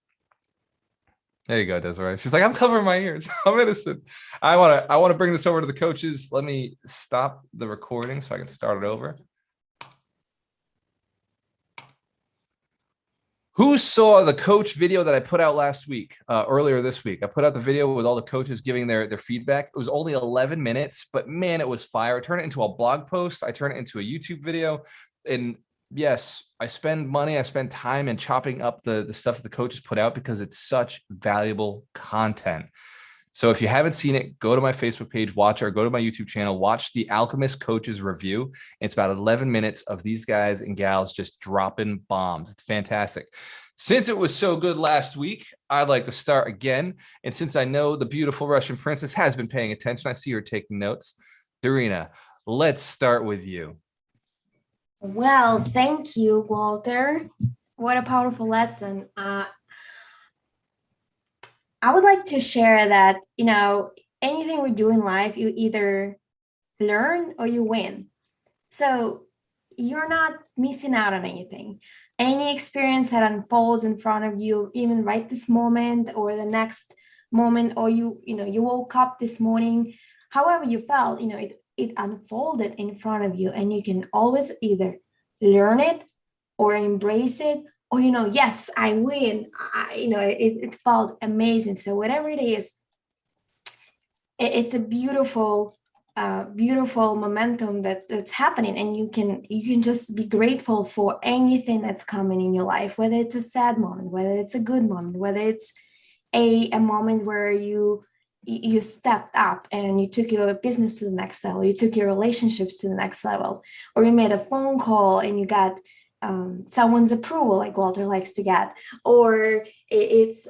There you go, Desiree. She's like, I'm covering my ears. I'm innocent. I want to bring this over to the coaches. Let me stop the recording so I can start it over. Who saw the coach video that I put out last week, earlier this week? I put out the video with all the coaches giving their feedback. It was only 11 minutes, but man, it was fire. I turned it into a blog post. I turned it into a YouTube video. And yes, I spend money, I spend time in chopping up the stuff that the coaches put out because it's such valuable content. So if you haven't seen it, go to my Facebook page, watch, or go to my YouTube channel, watch the Alchemist Coaches Review. It's about 11 minutes of these guys and gals just dropping bombs. It's fantastic. Since it was so good last week, I'd like to start again. And since I know the beautiful Russian princess has been paying attention, I see her taking notes. Darina, let's start with you. Well, thank you, Walter. What a powerful lesson. I would like to share that, anything we do in life, you either learn or you win. So you're not missing out on anything. Any experience that unfolds in front of you, even right this moment or the next moment, or you woke up this morning, however you felt, it unfolded in front of you, and you can always either learn it or embrace it, or, yes, I win. It felt amazing. So whatever it is, it's a beautiful beautiful momentum that's happening, and you can just be grateful for anything that's coming in your life, whether it's a sad moment, whether it's a good moment, whether it's a moment where you stepped up and you took your business to the next level, you took your relationships to the next level, or you made a phone call and you got someone's approval, like Walter likes to get, or it's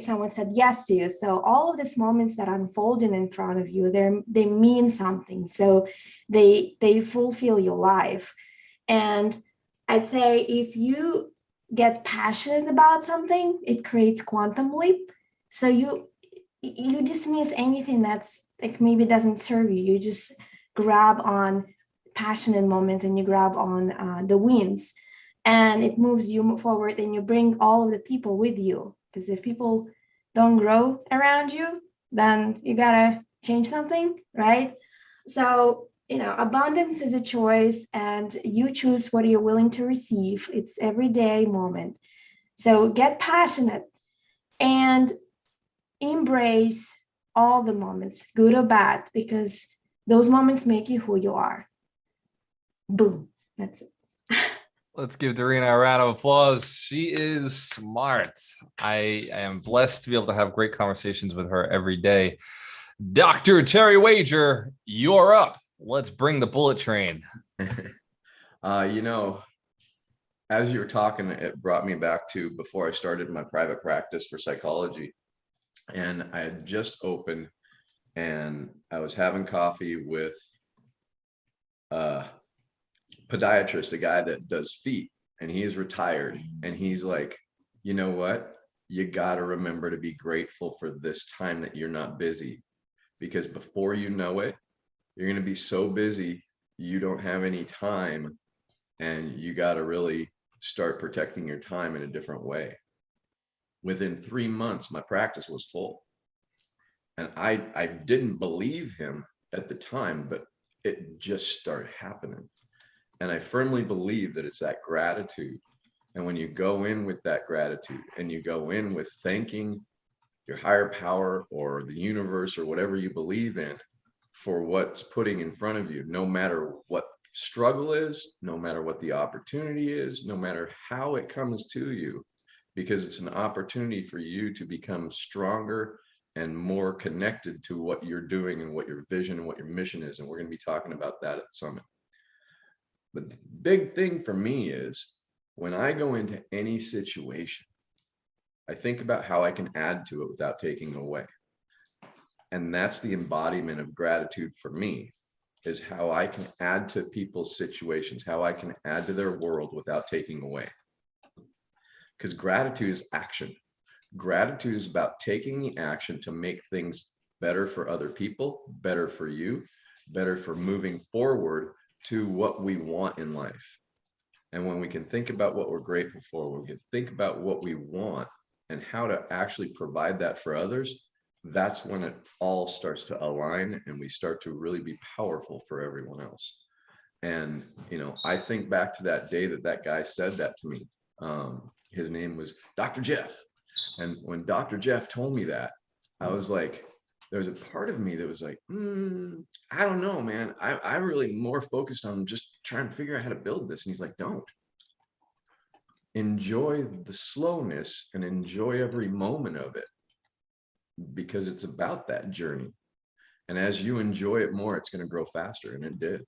someone said yes to you. So all of these moments that unfolding in front of you, they mean something. So they fulfill your life. And I'd say if you get passionate about something, it creates quantum leap. So you dismiss anything that's like maybe doesn't serve you. You just grab on passionate moments and you grab on the wins, and it moves you forward, and you bring all of the people with you. Because if people don't grow around you, then you gotta change something, right? So, abundance is a choice, and you choose what you're willing to receive. It's everyday moment. So get passionate and embrace all the moments, good or bad, because those moments make you who you are. Boom. That's it. Let's give Darina a round of applause. She is smart. I am blessed to be able to have great conversations with her every day. Dr. Terry Wager, you're up. Let's bring the bullet train. As you were talking, it brought me back to before I started my private practice for psychology. And I had just opened, and I was having coffee with podiatrist, a guy that does feet, and he's retired, and he's like, you know what, you got to remember to be grateful for this time that you're not busy, because before you know it, you're going to be so busy you don't have any time, and you got to really start protecting your time in a different way. Within 3 months, my practice was full, and I didn't believe him at the time, but it just started happening. And I firmly believe that it's that gratitude. And when you go in with that gratitude and you go in with thanking your higher power or the universe or whatever you believe in for what's putting in front of you, no matter what struggle is, no matter what the opportunity is, no matter how it comes to you, because it's an opportunity for you to become stronger and more connected to what you're doing and what your vision and what your mission is. And we're going to be talking about that at the summit. But the big thing for me is when I go into any situation, I think about how I can add to it without taking away. And that's the embodiment of gratitude for me, is how I can add to people's situations, how I can add to their world without taking away. Because gratitude is action. Gratitude is about taking the action to make things better for other people, better for you, better for moving forward to what we want in life. And when we can think about what we're grateful for, when we can think about what we want and how to actually provide that for others, that's when it all starts to align and we start to really be powerful for everyone else. And, I think back to that day that guy said that to me. His name was Dr. Jeff. And when Dr. Jeff told me that, I was like, there was a part of me that was like, I don't know, man. I really more focused on just trying to figure out how to build this. And he's like, don't. Enjoy the slowness and enjoy every moment of it, because it's about that journey. And as you enjoy it more, it's going to grow faster. And it did.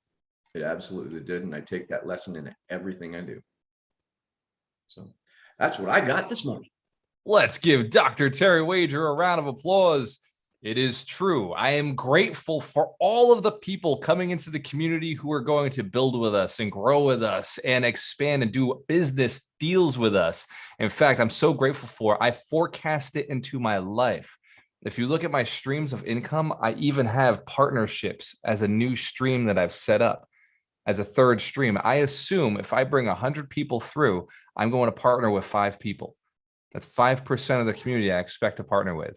It absolutely did. And I take that lesson in everything I do. So that's what I got this morning. Let's give Dr. Terry Wager a round of applause. It is true. I am grateful for all of the people coming into the community who are going to build with us and grow with us and expand and do business deals with us. In fact, I'm so grateful for, I forecast it into my life. If you look at my streams of income, I even have partnerships as a new stream that I've set up as a third stream. I assume if I bring 100 people through, I'm going to partner with 5 people. That's 5% of the community I expect to partner with.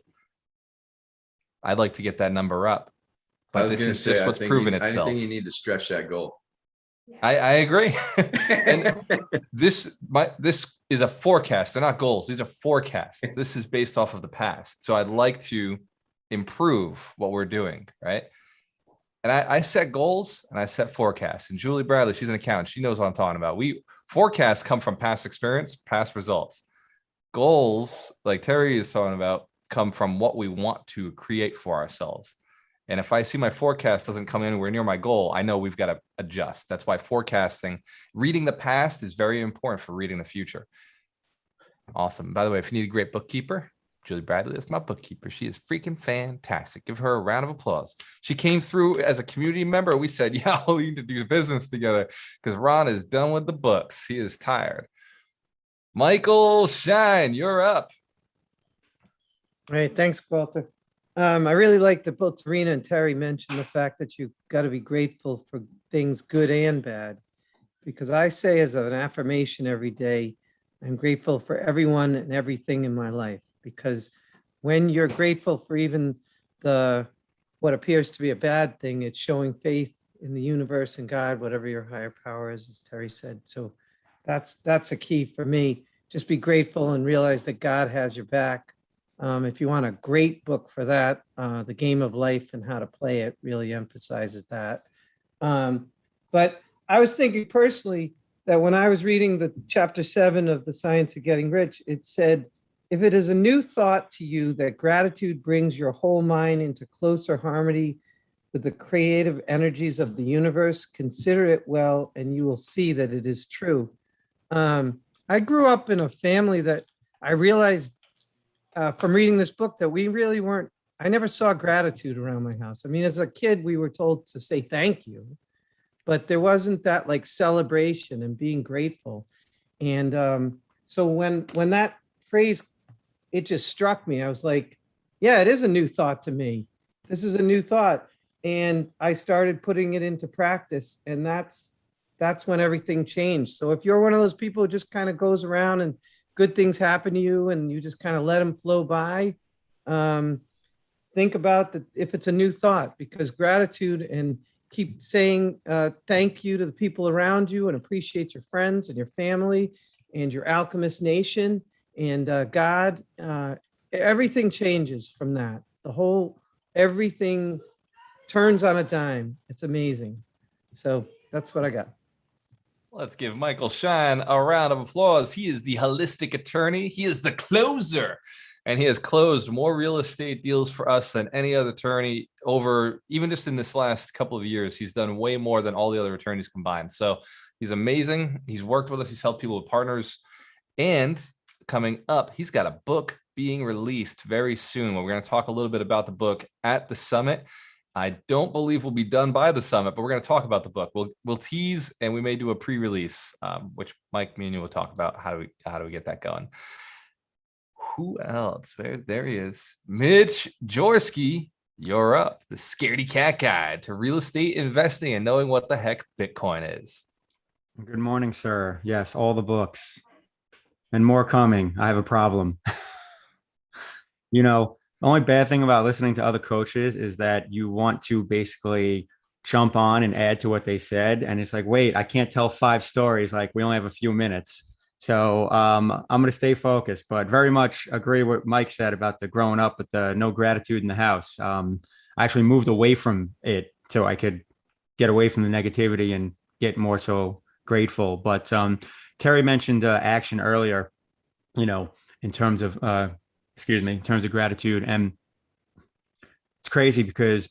I'd like to get that number up, but this is just what's proven itself. I think you need to stretch that goal. I agree. And this is a forecast. They're not goals. These are forecasts. This is based off of the past. So I'd like to improve what we're doing, right? And I set goals and I set forecasts. And Julie Bradley, she's an accountant. She knows what I'm talking about. Forecasts come from past experience, past results. Goals, like Terry is talking about, come from what we want to create for ourselves. And if I see my forecast doesn't come anywhere near my goal, I know we've got to adjust. That's why forecasting, reading the past is very important for reading the future. Awesome. By the way, if you need a great bookkeeper, Julie Bradley is my bookkeeper. She is freaking fantastic. Give her a round of applause. She came through as a community member. We said, yeah, we need to do business together because Ron is done with the books. He is tired. Michael Shine, you're up. All right, thanks, Walter. I really like that both Serena and Terry mentioned the fact that you've got to be grateful for things good and bad, because I say as an affirmation every day, I'm grateful for everyone and everything in my life, because when you're grateful for even what appears to be a bad thing, it's showing faith in the universe and God, whatever your higher power is, as Terry said. So that's a key for me. Just be grateful and realize that God has your back. If you want a great book for that, The Game of Life and How to Play It really emphasizes that. But I was thinking personally that when I was reading the chapter 7 of The Science of Getting Rich, it said, if it is a new thought to you that gratitude brings your whole mind into closer harmony with the creative energies of the universe, consider it well, and you will see that it is true. I grew up in a family that I realized from reading this book that we really weren't, I never saw gratitude around my house. I mean, as a kid, we were told to say thank you, but there wasn't that like celebration and being grateful. And so when that phrase, it just struck me. I was like, yeah, it is a new thought to me. This is a new thought. And I started putting it into practice, and that's when everything changed. So if you're one of those people who just kind of goes around and good things happen to you and you just kind of let them flow by, think about that if it's a new thought, because gratitude and keep saying thank you to the people around you and appreciate your friends and your family and your alchemist nation and God, everything changes from that. Everything turns on a dime. It's amazing. So that's what I got. Let's give Michael Shine a round of applause. He is the holistic attorney. He is the closer, and he has closed more real estate deals for us than any other attorney over, even just in this last couple of years. He's done way more than all the other attorneys combined. So he's amazing. He's worked with us. He's helped people with partners. And coming up, he's got a book being released very soon. We're going to talk a little bit about the book at the summit. I don't believe we'll be done by the summit, but we're going to talk about the book. We'll tease, and we may do a pre-release, which Mike, me and you will talk about how do we get that going. Who else? There he is. Mitch Jaworski, you're up. The Scaredy Cat Guide to Real Estate Investing and Knowing What the Heck Bitcoin Is. Good morning, sir. Yes, all the books and more coming. I have a problem. The only bad thing about listening to other coaches is that you want to basically jump on and add to what they said. And it's like, wait, I can't tell 5 stories. Like, we only have a few minutes. So I'm going to stay focused, but very much agree with what Mike said about the growing up with the no gratitude in the house. I actually moved away from it so I could get away from the negativity and get more so grateful. But Terry mentioned action earlier, in terms of gratitude. And it's crazy because,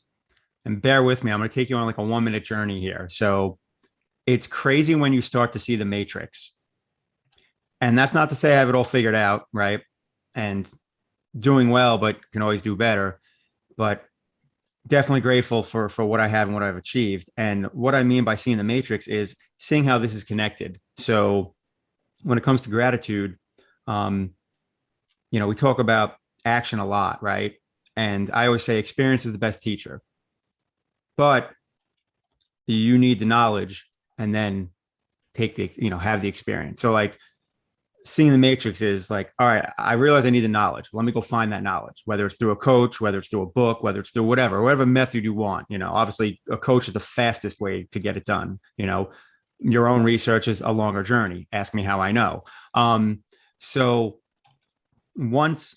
and bear with me, I'm going to take you on like a 1-minute journey here. So it's crazy when you start to see the matrix. And that's not to say I have it all figured out, right? And doing well, but can always do better. But definitely grateful for what I have and what I've achieved. And what I mean by seeing the matrix is seeing how this is connected. So when it comes to gratitude, we talk about action a lot, right? And I always say experience is the best teacher, but you need the knowledge and then have the experience. So like seeing the matrix is like, all right, I realize I need the knowledge. Let me go find that knowledge, whether it's through a coach, whether it's through a book, whether it's through whatever method you want. Obviously a coach is the fastest way to get it done. Your own research is a longer journey. Ask me how I know. So once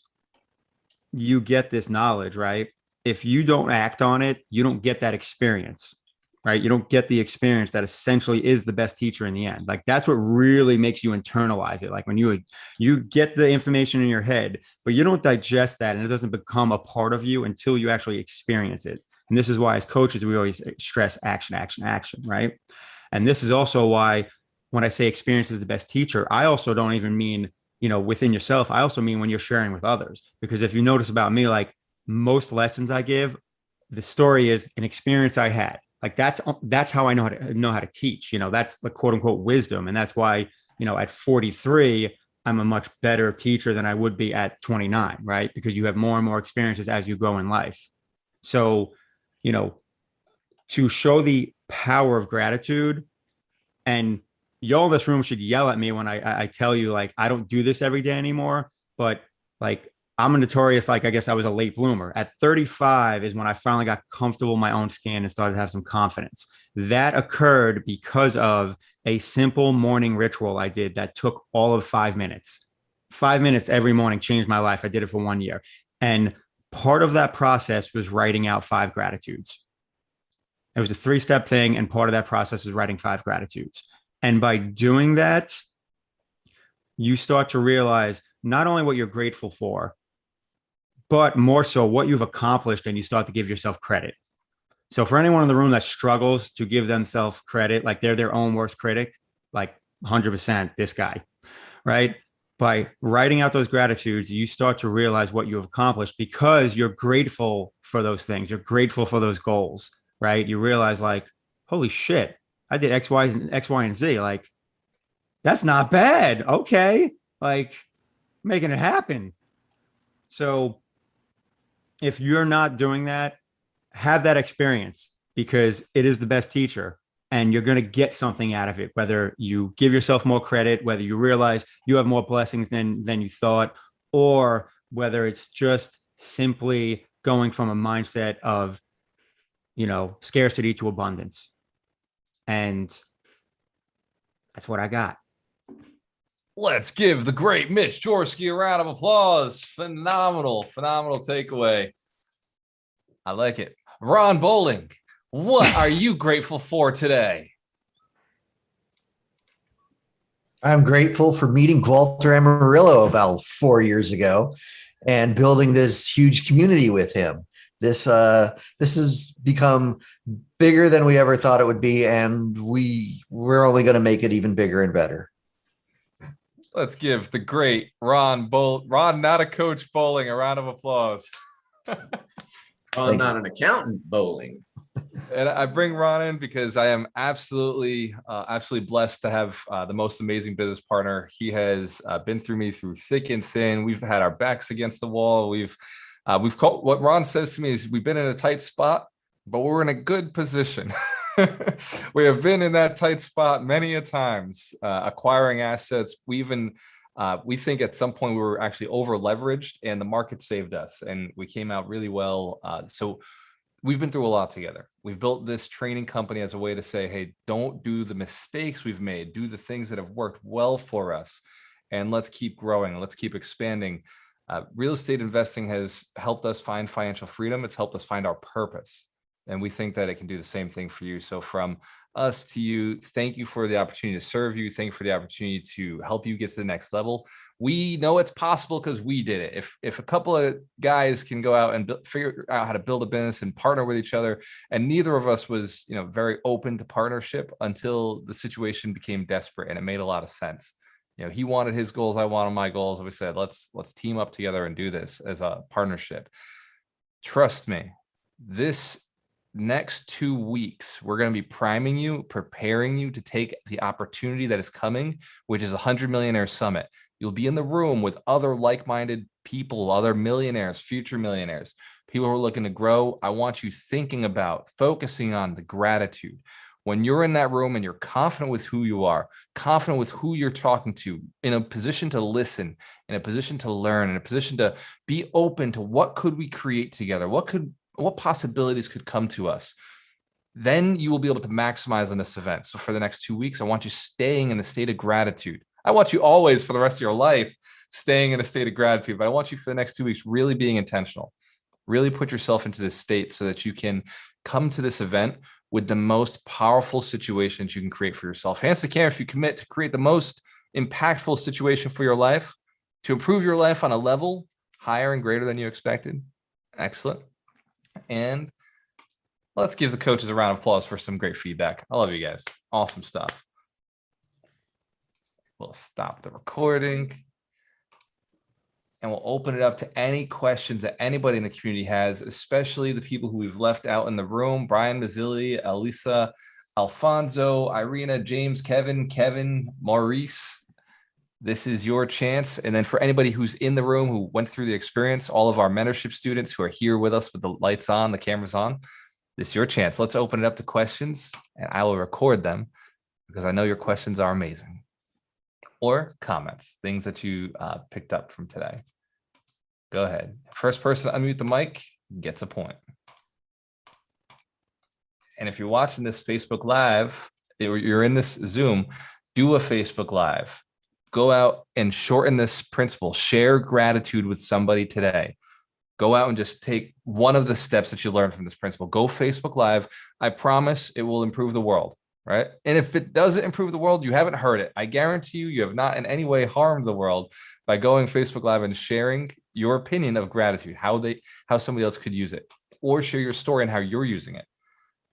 you get this knowledge, right, if you don't act on it, you don't get that experience, right? You don't get the experience that essentially is the best teacher in the end. Like that's what really makes you internalize it. Like when you get the information in your head, but you don't digest that and it doesn't become a part of you until you actually experience it. And this is why as coaches, we always stress action, action, action, right? And this is also why when I say experience is the best teacher, I also don't even mean, within yourself. I also mean when you're sharing with others, because if you notice about me, like most lessons I give, the story is an experience I had. Like that's how I know how to teach. That's the quote unquote wisdom, and that's why at 43 I'm a much better teacher than I would be at 29, right? Because you have more and more experiences as you go in life. So, to show the power of gratitude, and y'all in this room should yell at me when I tell you like I don't do this every day anymore, but like I'm a notorious, like, I guess I was a late bloomer. At 35 is when I finally got comfortable in my own skin and started to have some confidence. That occurred because of a simple morning ritual I did that took all of 5 minutes. 5 minutes every morning changed my life. I did it for 1 year. And part of that process was writing out 5 gratitudes. It was a 3-step thing. And part of that process was writing 5 gratitudes. And by doing that, you start to realize not only what you're grateful for, but more so what you've accomplished, and you start to give yourself credit. So for anyone in the room that struggles to give themselves credit, like they're their own worst critic, like 100% this guy, right? By writing out those gratitudes, you start to realize what you have accomplished because you're grateful for those things. You're grateful for those goals, right? You realize like, holy shit, I did X, Y, and Z. Like, that's not bad. Okay. Like making it happen. So if you're not doing that, have that experience because it is the best teacher and you're going to get something out of it, whether you give yourself more credit, whether you realize you have more blessings than you thought, or whether it's just simply going from a mindset of, scarcity to abundance. And that's what I got. Let's give the great Mitch Jorsky a round of applause. Phenomenal takeaway. I like it. Ron Bowling, what are you grateful for today? I'm grateful for meeting Walter Amarillo about 4 years ago and building this huge community with him. This has become bigger than we ever thought it would be, and we're only going to make it even bigger and better. Let's give the great Ron, not a coach Bowling, a round of applause. I'm not an accountant, Bowling. And I bring Ron in because I am absolutely blessed to have the most amazing business partner. He has been through me through thick and thin. We've had our backs against the wall. We've called, what Ron says to me is we've been in a tight spot, but we're in a good position. We have been in that tight spot many a times, acquiring assets. We think at some point we were actually over leveraged and the market saved us and we came out really well. So we've been through a lot together. We've built this training company as a way to say, hey, don't do the mistakes we've made, do the things that have worked well for us, and let's keep growing. Let's keep expanding. Real estate investing has helped us find financial freedom. It's helped us find our purpose. And we think that it can do the same thing for you. So from us to you, thank you for the opportunity to serve you. Thank you for the opportunity to help you get to the next level. We know it's possible because we did it. If a couple of guys can go out and figure out how to build a business and partner with each other, and neither of us was, very open to partnership until the situation became desperate and it made a lot of sense. He wanted his goals, I wanted my goals, and we said, let's team up together and do this as a partnership. Trust me, this next 2 weeks, we're going to be priming you, preparing you to take the opportunity that is coming, which is 100 Millionaire Summit. You'll be in the room with other like-minded people, other millionaires, future millionaires, people who are looking to grow. I want you thinking about, focusing on the gratitude. When you're in that room and you're confident with who you are, confident with who you're talking to, in a position to listen, in a position to learn, in a position to be open to what could we create together, what possibilities could come to us, then you will be able to maximize on this event. So for the next 2 weeks, I want you staying in a state of gratitude. I want you always for the rest of your life staying in a state of gratitude, but I want you for the next 2 weeks really being intentional, Really put yourself into this state so that you can come to this event with the most powerful situations you can create for yourself. Hands to camera if you commit to create the most impactful situation for your life, to improve your life on a level higher and greater than you expected. Excellent. And let's give the coaches a round of applause for some great feedback. I love you guys. Awesome stuff. We'll stop the recording. And we'll open it up to any questions that anybody in the community has, especially the people who we've left out in the room. Brian Mazzilli, Elisa, Alfonso, Irina, James, Kevin, Maurice. This is your chance. And then for anybody who's in the room who went through the experience, all of our mentorship students who are here with us with the lights on, the cameras on, this is your chance. Let's open it up to questions, and I will record them because I know your questions are amazing. Or comments, things that you picked up from today. Go ahead. First person to unmute the mic gets a point. And if you're watching this Facebook Live, or you're in this Zoom, do a Facebook Live. Go out and shorten this principle. Share gratitude with somebody today. Go out and just take one of the steps that you learned from this principle. Go Facebook Live. I promise it will improve the world. Right. And if it doesn't improve the world, you haven't heard it. I guarantee you, you have not in any way harmed the world by going Facebook Live and sharing your opinion of gratitude, how somebody else could use it, or share your story and how you're using it.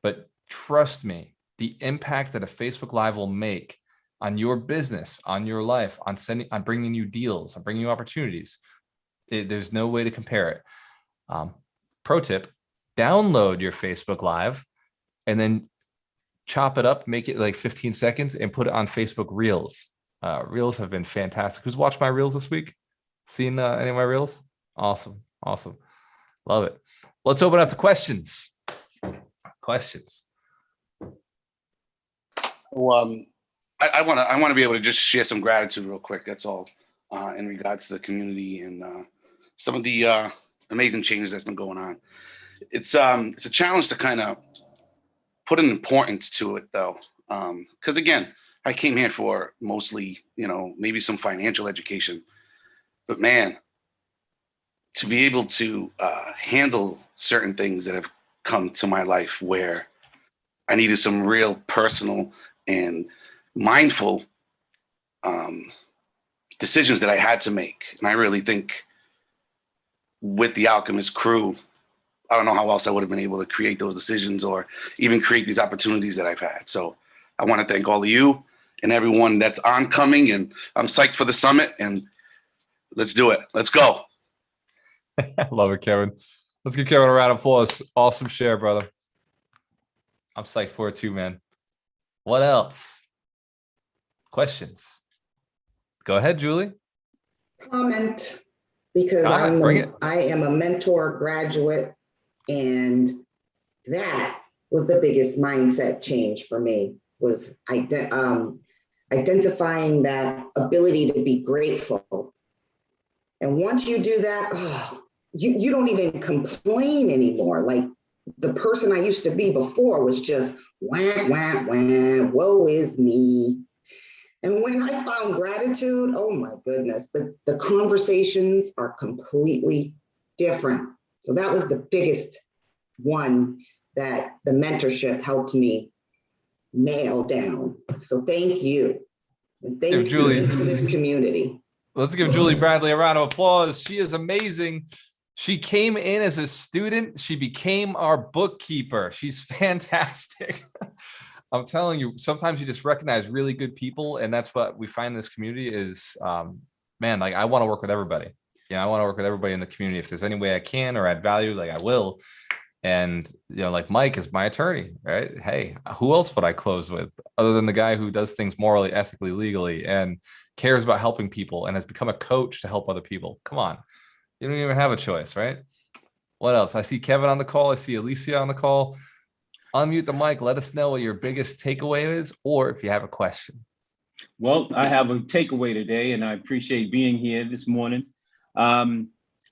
But trust me, the impact that a Facebook Live will make on your business, on your life, on bringing you deals, on bringing you opportunities, there's no way to compare it. Pro tip: download your Facebook Live and then chop it up, make it like 15 seconds and put it on Facebook Reels. Reels have been fantastic. Who's watched my Reels this week? Seen any of my Reels? Awesome. Love it. Let's open up to questions. Well, I want to be able to just share some gratitude real quick. That's all in regards to the community and some of the amazing changes that's been going on. It's a challenge to kind of put an importance to it, though, because again, I came here for mostly, maybe some financial education, but man, to be able to handle certain things that have come to my life where I needed some real personal and mindful decisions that I had to make. And I really think with the Alchemist crew, I don't know how else I would have been able to create those decisions or even create these opportunities that I've had. So I want to thank all of you and everyone that's oncoming, and I'm psyched for the summit, and let's do it. Let's go. I love it, Kevin. Let's give Kevin a round of applause. Awesome share, brother. I'm psyched for it too, man. What else? Questions? Go ahead, Julie. Comment, because I am a mentor graduate, and that was the biggest mindset change for me, was identifying that ability to be grateful. And once you do that, you don't even complain anymore. Like the person I used to be before was just wah, wah, wah, woe is me. And when I found gratitude, oh my goodness, the conversations are completely different. So that was the biggest one that the mentorship helped me nail down. So thank you. And thank you to this community. Let's give Julie Bradley a round of applause. She is amazing. She came in as a student. She became our bookkeeper. She's fantastic. I'm telling you, sometimes you just recognize really good people. And that's what we find in this community is, man, like I want to work with everybody. I want to work with everybody in the community. If there's any way I can or add value, like I will. And, like Mike is my attorney, right? Hey, who else would I close with other than the guy who does things morally, ethically, legally, and cares about helping people and has become a coach to help other people? Come on. You don't even have a choice, right? What else? I see Kevin on the call. I see Alicia on the call. Unmute the mic. Let us know what your biggest takeaway is, or if you have a question. Well, I have a takeaway today, and I appreciate being here this morning.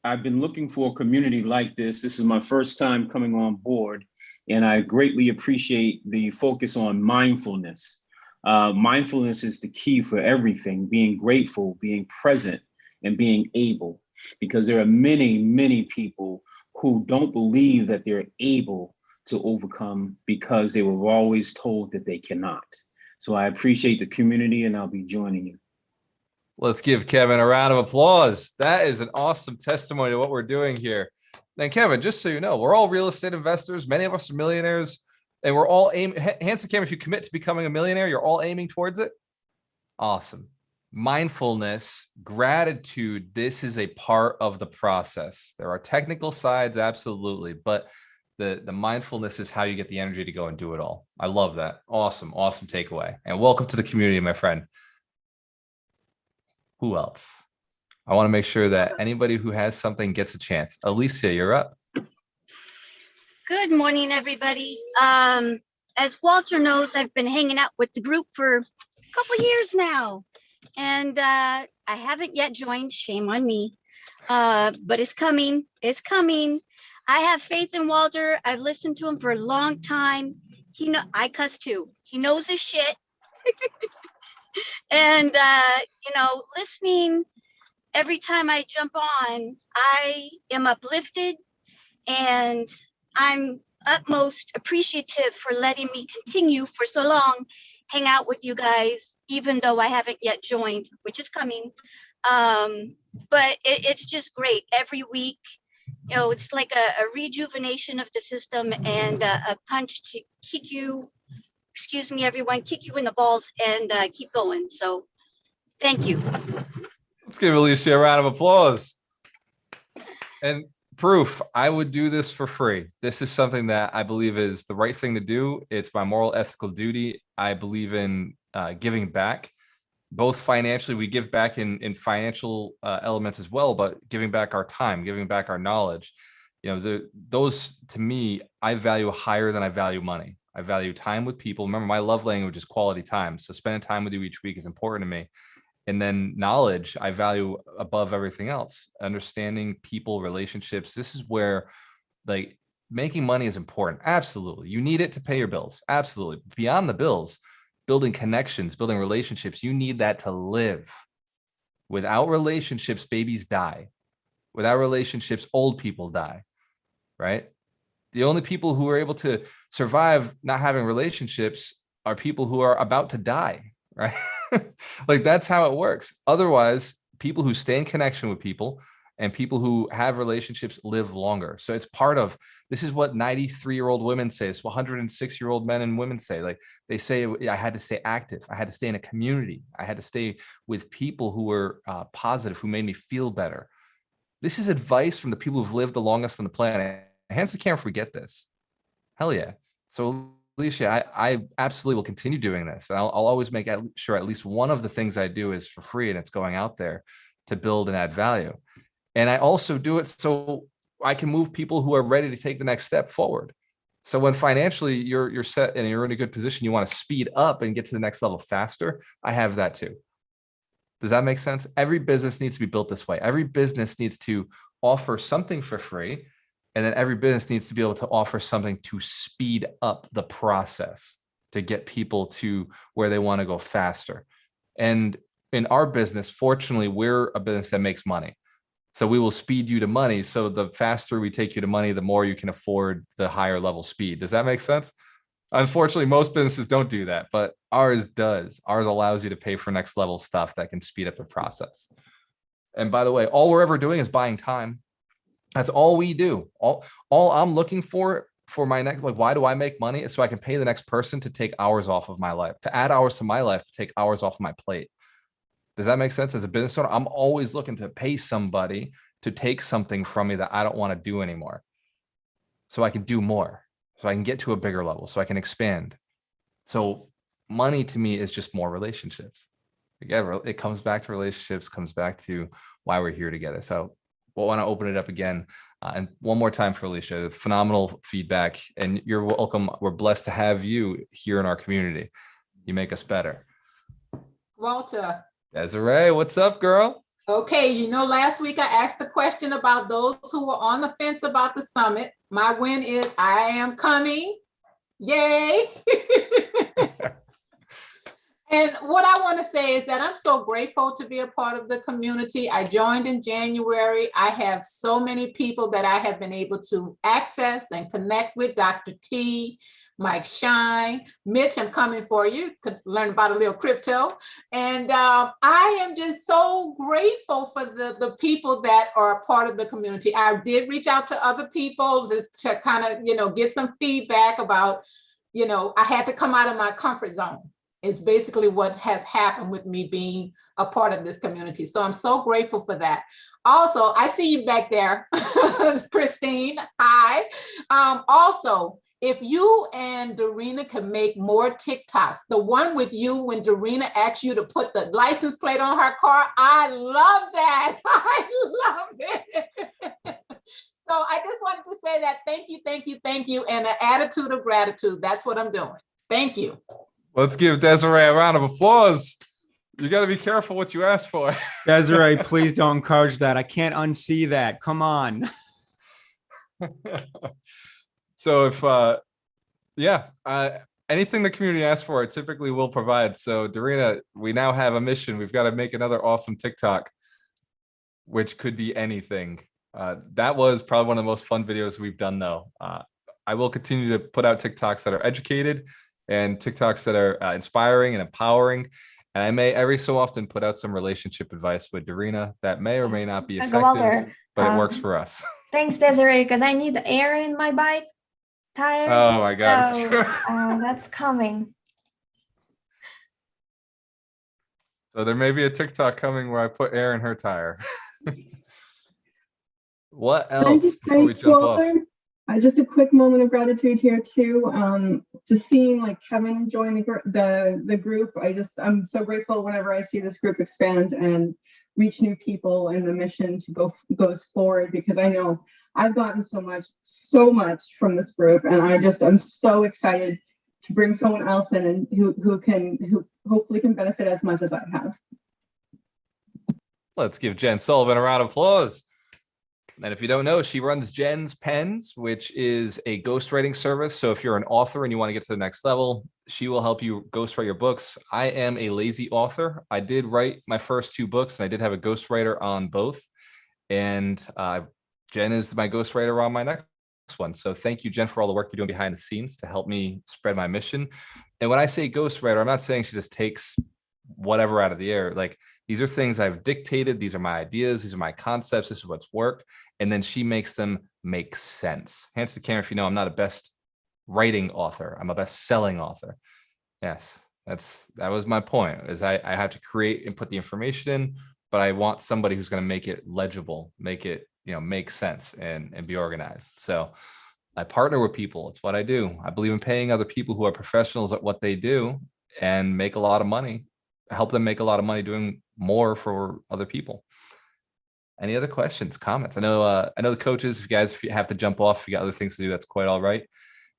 I've been looking for a community like this. This is my first time coming on board, and I greatly appreciate the focus on mindfulness. Mindfulness is the key for everything, being grateful, being present, and being able, because there are many, many people who don't believe that they're able to overcome because they were always told that they cannot. So I appreciate the community, and I'll be joining you. Let's give Kevin a round of applause. That is an awesome testimony to what we're doing here. And Kevin, just so you know, we're all real estate investors. Many of us are millionaires, and we're all aiming. Hands to camera, if you commit to becoming a millionaire, you're all aiming towards it. Awesome. Mindfulness, gratitude, this is a part of the process. There are technical sides, absolutely, but the mindfulness is how you get the energy to go and do it all. I love that. Awesome takeaway. And welcome to the community, my friend. Who else? I want to make sure that anybody who has something gets a chance. Alicia, you're up. Good morning, everybody. As Walter knows, I've been hanging out with the group for a couple years now, and I haven't yet joined. Shame on me, but it's coming. It's coming. I have faith in Walter. I've listened to him for a long time. I cuss too. He knows his shit. And, listening every time I jump on, I am uplifted, and I'm utmost appreciative for letting me continue for so long, hang out with you guys, even though I haven't yet joined, which is coming. But it's just great every week. It's like a rejuvenation of the system and a punch to kick you, excuse me, everyone, kick you in the balls and keep going. So thank you. Let's give Alicia a round of applause. And proof, I would do this for free. This is something that I believe is the right thing to do. It's my moral, ethical duty. I believe in giving back, both financially. We give back in financial elements as well, but giving back our time, giving back our knowledge. Those to me, I value higher than I value money. I value time with people. Remember, my love language is quality time. So spending time with you each week is important to me. And then knowledge, I value above everything else. Understanding people, relationships. This is where making money is important. Absolutely. You need it to pay your bills. Absolutely. Beyond the bills, building connections, building relationships, you need that to live. Without relationships, babies die. Without relationships, old people die, right? The only people who are able to survive not having relationships are people who are about to die, right? That's how it works. Otherwise, people who stay in connection with people and people who have relationships live longer. So it's part of, this is what 93-year-old women say. It's what 106-year-old men and women say. They say, I had to stay active. I had to stay in a community. I had to stay with people who were positive, who made me feel better. This is advice from the people who've lived the longest on the planet. Hands to camera, forget this. Hell yeah. So Alicia, I absolutely will continue doing this. And I'll always make sure at least one of the things I do is for free, and it's going out there to build and add value. And I also do it so I can move people who are ready to take the next step forward. So when financially you're set and you're in a good position, you want to speed up and get to the next level faster, I have that too. Does that make sense? Every business needs to be built this way. Every business needs to offer something for free. And then every business needs to be able to offer something to speed up the process to get people to where they want to go faster. And in our business, fortunately, we're a business that makes money. So we will speed you to money. So the faster we take you to money, the more you can afford the higher level speed. Does that make sense? Unfortunately, most businesses don't do that, but ours does. Ours allows you to pay for next level stuff that can speed up the process. And by the way, all we're ever doing is buying time. That's all we do. All I'm looking for my next, why do I make money? Is so I can pay the next person to take hours off of my life, to add hours to my life, to take hours off of my plate. Does that make sense? As a business owner, I'm always looking to pay somebody to take something from me that I don't want to do anymore. So I can do more, so I can get to a bigger level, so I can expand. So money to me is just more relationships. Again, it comes back to relationships, comes back to why we're here together. So we'll want to open it up again. And one more time for Alicia, it's phenomenal feedback, and you're welcome. We're blessed to have you here in our community. You make us better. Walter. Desiree, what's up, girl? Okay, last week I asked the question about those who were on the fence about the summit. My win is I am coming. Yay. And what I want to say is that I'm so grateful to be a part of the community. I joined in January. I have so many people that I have been able to access and connect with. Dr. T, Mike Shine, Mitch, I'm coming for you. Could learn about a little crypto. And I am just so grateful for the people that are a part of the community. I did reach out to other people to kind of, get some feedback about, I had to come out of my comfort zone. It's basically what has happened with me being a part of this community. So I'm so grateful for that. Also, I see you back there, Christine. Hi. Also, if you and Darina can make more TikToks, the one with you when Darina asks you to put the license plate on her car, I love that. I love it. So I just wanted to say that thank you, and an attitude of gratitude. That's what I'm doing. Thank you. Let's give Desiree a round of applause. You got to be careful what you ask for. Desiree, please don't encourage that. I can't unsee that. Come on. So if, anything the community asks for, I typically will provide. So Darina, we now have a mission. We've got to make another awesome TikTok, which could be anything. That was probably one of the most fun videos we've done though. I will continue to put out TikToks that are educated and TikToks that are inspiring and empowering. And I may every so often put out some relationship advice with Darina that may or may not be Uncle effective, Walter, but it works for us. Thanks, Desiree, because I need the air in my bike tires. Oh my God. So, that's coming. So there may be a TikTok coming where I put air in her tire. What else before we jump off? Just a quick moment of gratitude here too. Just seeing like Kevin join the group. I'm so grateful whenever I see this group expand and reach new people and the mission to goes forward, because I know I've gotten so much from this group, and I'm so excited to bring someone else in and who hopefully can benefit as much as I have. Let's give Jen Sullivan a round of applause. And if you don't know, she runs Jen's Pens, which is a ghostwriting service. So if you're an author and you want to get to the next level, she will help you ghostwrite your books. I am a lazy author. I did write my first 2 books, and I did have a ghostwriter on both. And Jen is my ghostwriter on my next one. So thank you, Jen, for all the work you're doing behind the scenes to help me spread my mission. And when I say ghostwriter, I'm not saying she just takes whatever out of the air. Like, these are things I've dictated. These are my ideas. These are my concepts. This is what's worked. And then she makes them make sense. Hands to the camera if you know I'm not a best writing author. I'm a best-selling author. Yes, that was my point, is I have to create and put the information in, but I want somebody who's going to make it legible, make it, make sense and be organized. So I partner with people. It's what I do. I believe in paying other people who are professionals at what they do and make a lot of money, help them make a lot of money doing more for other people. Any other questions, comments? I know the coaches, if you have to jump off, if you got other things to do, that's quite all right.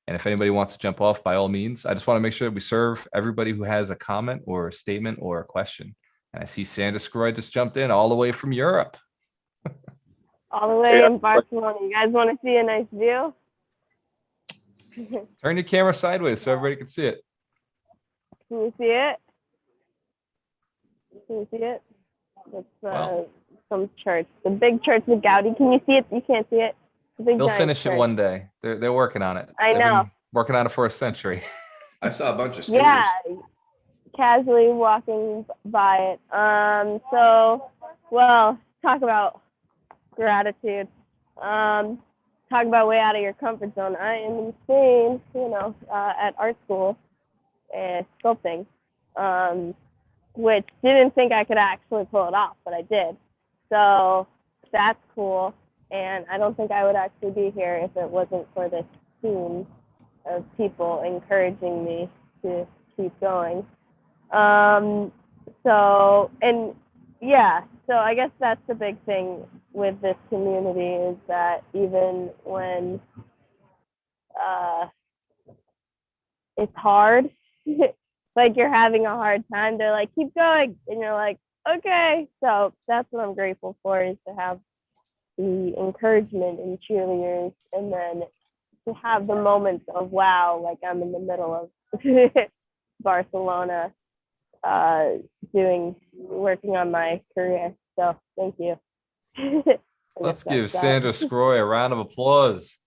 And if anybody wants to jump off, by all means. I just want to make sure that we serve everybody who has a comment or a statement or a question. And I see Sandra Scroy just jumped in all the way from Europe. All the way in Barcelona. You guys want to see a nice view? Turn your camera sideways so everybody can see it. Can you see it? Can you see it? It's some church, the big church with Gaudi. Can you see it? You can't see it. They'll finish it one day. They're working on it. I know. Working on it for a century. I saw a bunch of scooters. Yeah, casually walking by it. Talk about gratitude. Talk about way out of your comfort zone. I am in Spain, at art school, sculpting, which didn't think I could actually pull it off, but I did. So that's cool. And I don't think I would actually be here if it wasn't for this team of people encouraging me to keep going. So I guess that's the big thing with this community, is that even when it's hard, like you're having a hard time, they're like, keep going. And you're like, okay. So that's what I'm grateful for, is to have the encouragement and cheerleaders, and then to have the moments of, wow, like I'm in the middle of Barcelona. working on my career. So thank you. Let's give Sandra Scroy a round of applause.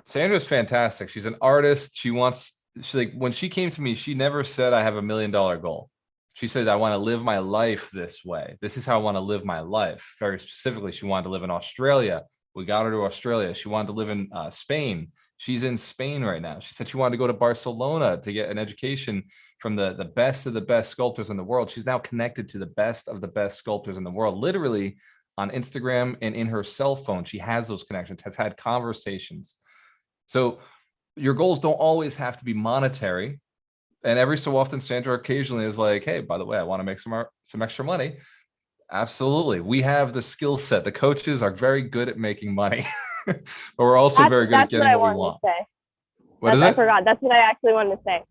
Sandra's fantastic. She's an artist. She's like, when she came to me, she never said, I have $1 million goal. She said, I want to live my life this way. This is how I want to live my life. Very specifically, she wanted to live in Australia. We got her to Australia. She wanted to live in Spain. She's in Spain right now. She said she wanted to go to Barcelona to get an education from the best of the best sculptors in the world. She's now connected to the best of the best sculptors in the world, literally on Instagram and in her cell phone. She has those connections, has had conversations. So your goals don't always have to be monetary. And every so often, Sandra occasionally is like, hey, by the way, I want to make some extra money. Absolutely. We have the skill set. The coaches are very good at making money, but we're also very good at getting what we want. What is it? I forgot. That's what I actually wanted to say.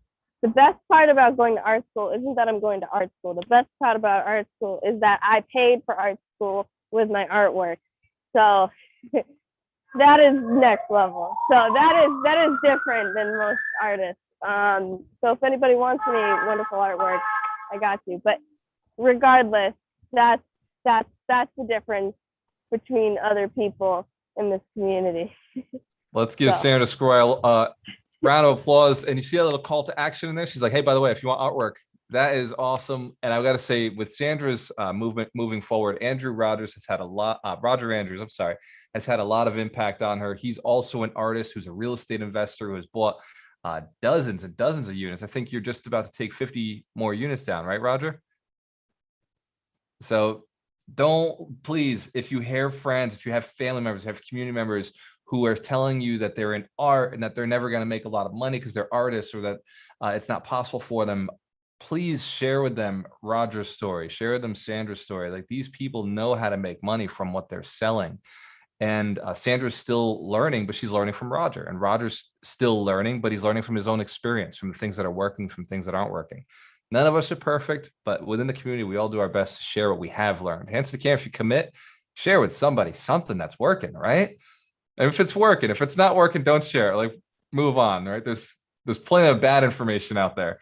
The best part about going to art school isn't that I'm going to art school. The best part about art school is that I paid for art school with my artwork. So that is next level. So that is different than most artists. So if anybody wants any wonderful artwork, I got you. But regardless, that's the difference between other people in this community. Let's give Sandra Scroy a round of applause. And you see a little call to action in there. She's like, hey, by the way, if you want artwork, that is awesome. And I've got to say, with Sandra's movement moving forward, Roger Andrews, I'm sorry, has had a lot of impact on her. He's also an artist who's a real estate investor who has bought dozens and dozens of units. I think you're just about to take 50 more units down, right, Roger? So please, if you have friends, if you have family members, have community members who are telling you that they're in art and that they're never going to make a lot of money because they're artists, or that it's not possible for them, please share with them Roger's story, share with them Sandra's story. Like, these people know how to make money from what they're selling. And Sandra's still learning, but she's learning from Roger, and Roger's still learning, but he's learning from his own experience, from the things that are working, from things that aren't working. None of us are perfect, but within the community, we all do our best to share what we have learned. Hence the camp, if you commit, share with somebody something that's working, right? And if it's working, if it's not working, don't share it. Like, move on, right? There's plenty of bad information out there.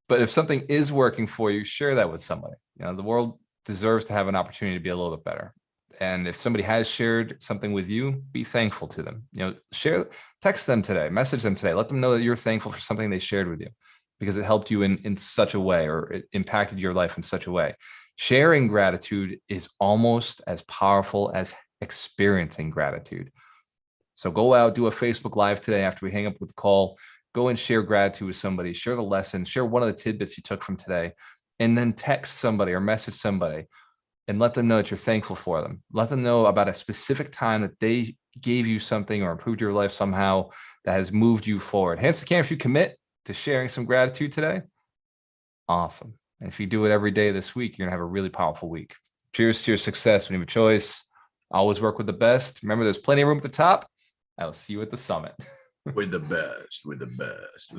But if something is working for you, share that with somebody. You know, the world deserves to have an opportunity to be a little bit better. And if somebody has shared something with you, be thankful to them. You know, text them today, message them today. Let them know that you're thankful for something they shared with you, because it helped you in such a way, or it impacted your life in such a way. Sharing gratitude is almost as powerful as experiencing gratitude. So go out, do a Facebook Live today after we hang up with the call. Go and share gratitude with somebody, share the lesson, share one of the tidbits you took from today, and then text somebody or message somebody and let them know that you're thankful for them. Let them know about a specific time that they gave you something or improved your life somehow that has moved you forward. Hence the camp, if you commit to sharing some gratitude today, awesome. And if you do it every day this week, you're gonna have a really powerful week. Cheers to your success. When you have a choice, always work with the best. Remember, there's plenty of room at the top. I will see you at the summit. With the best, with the best.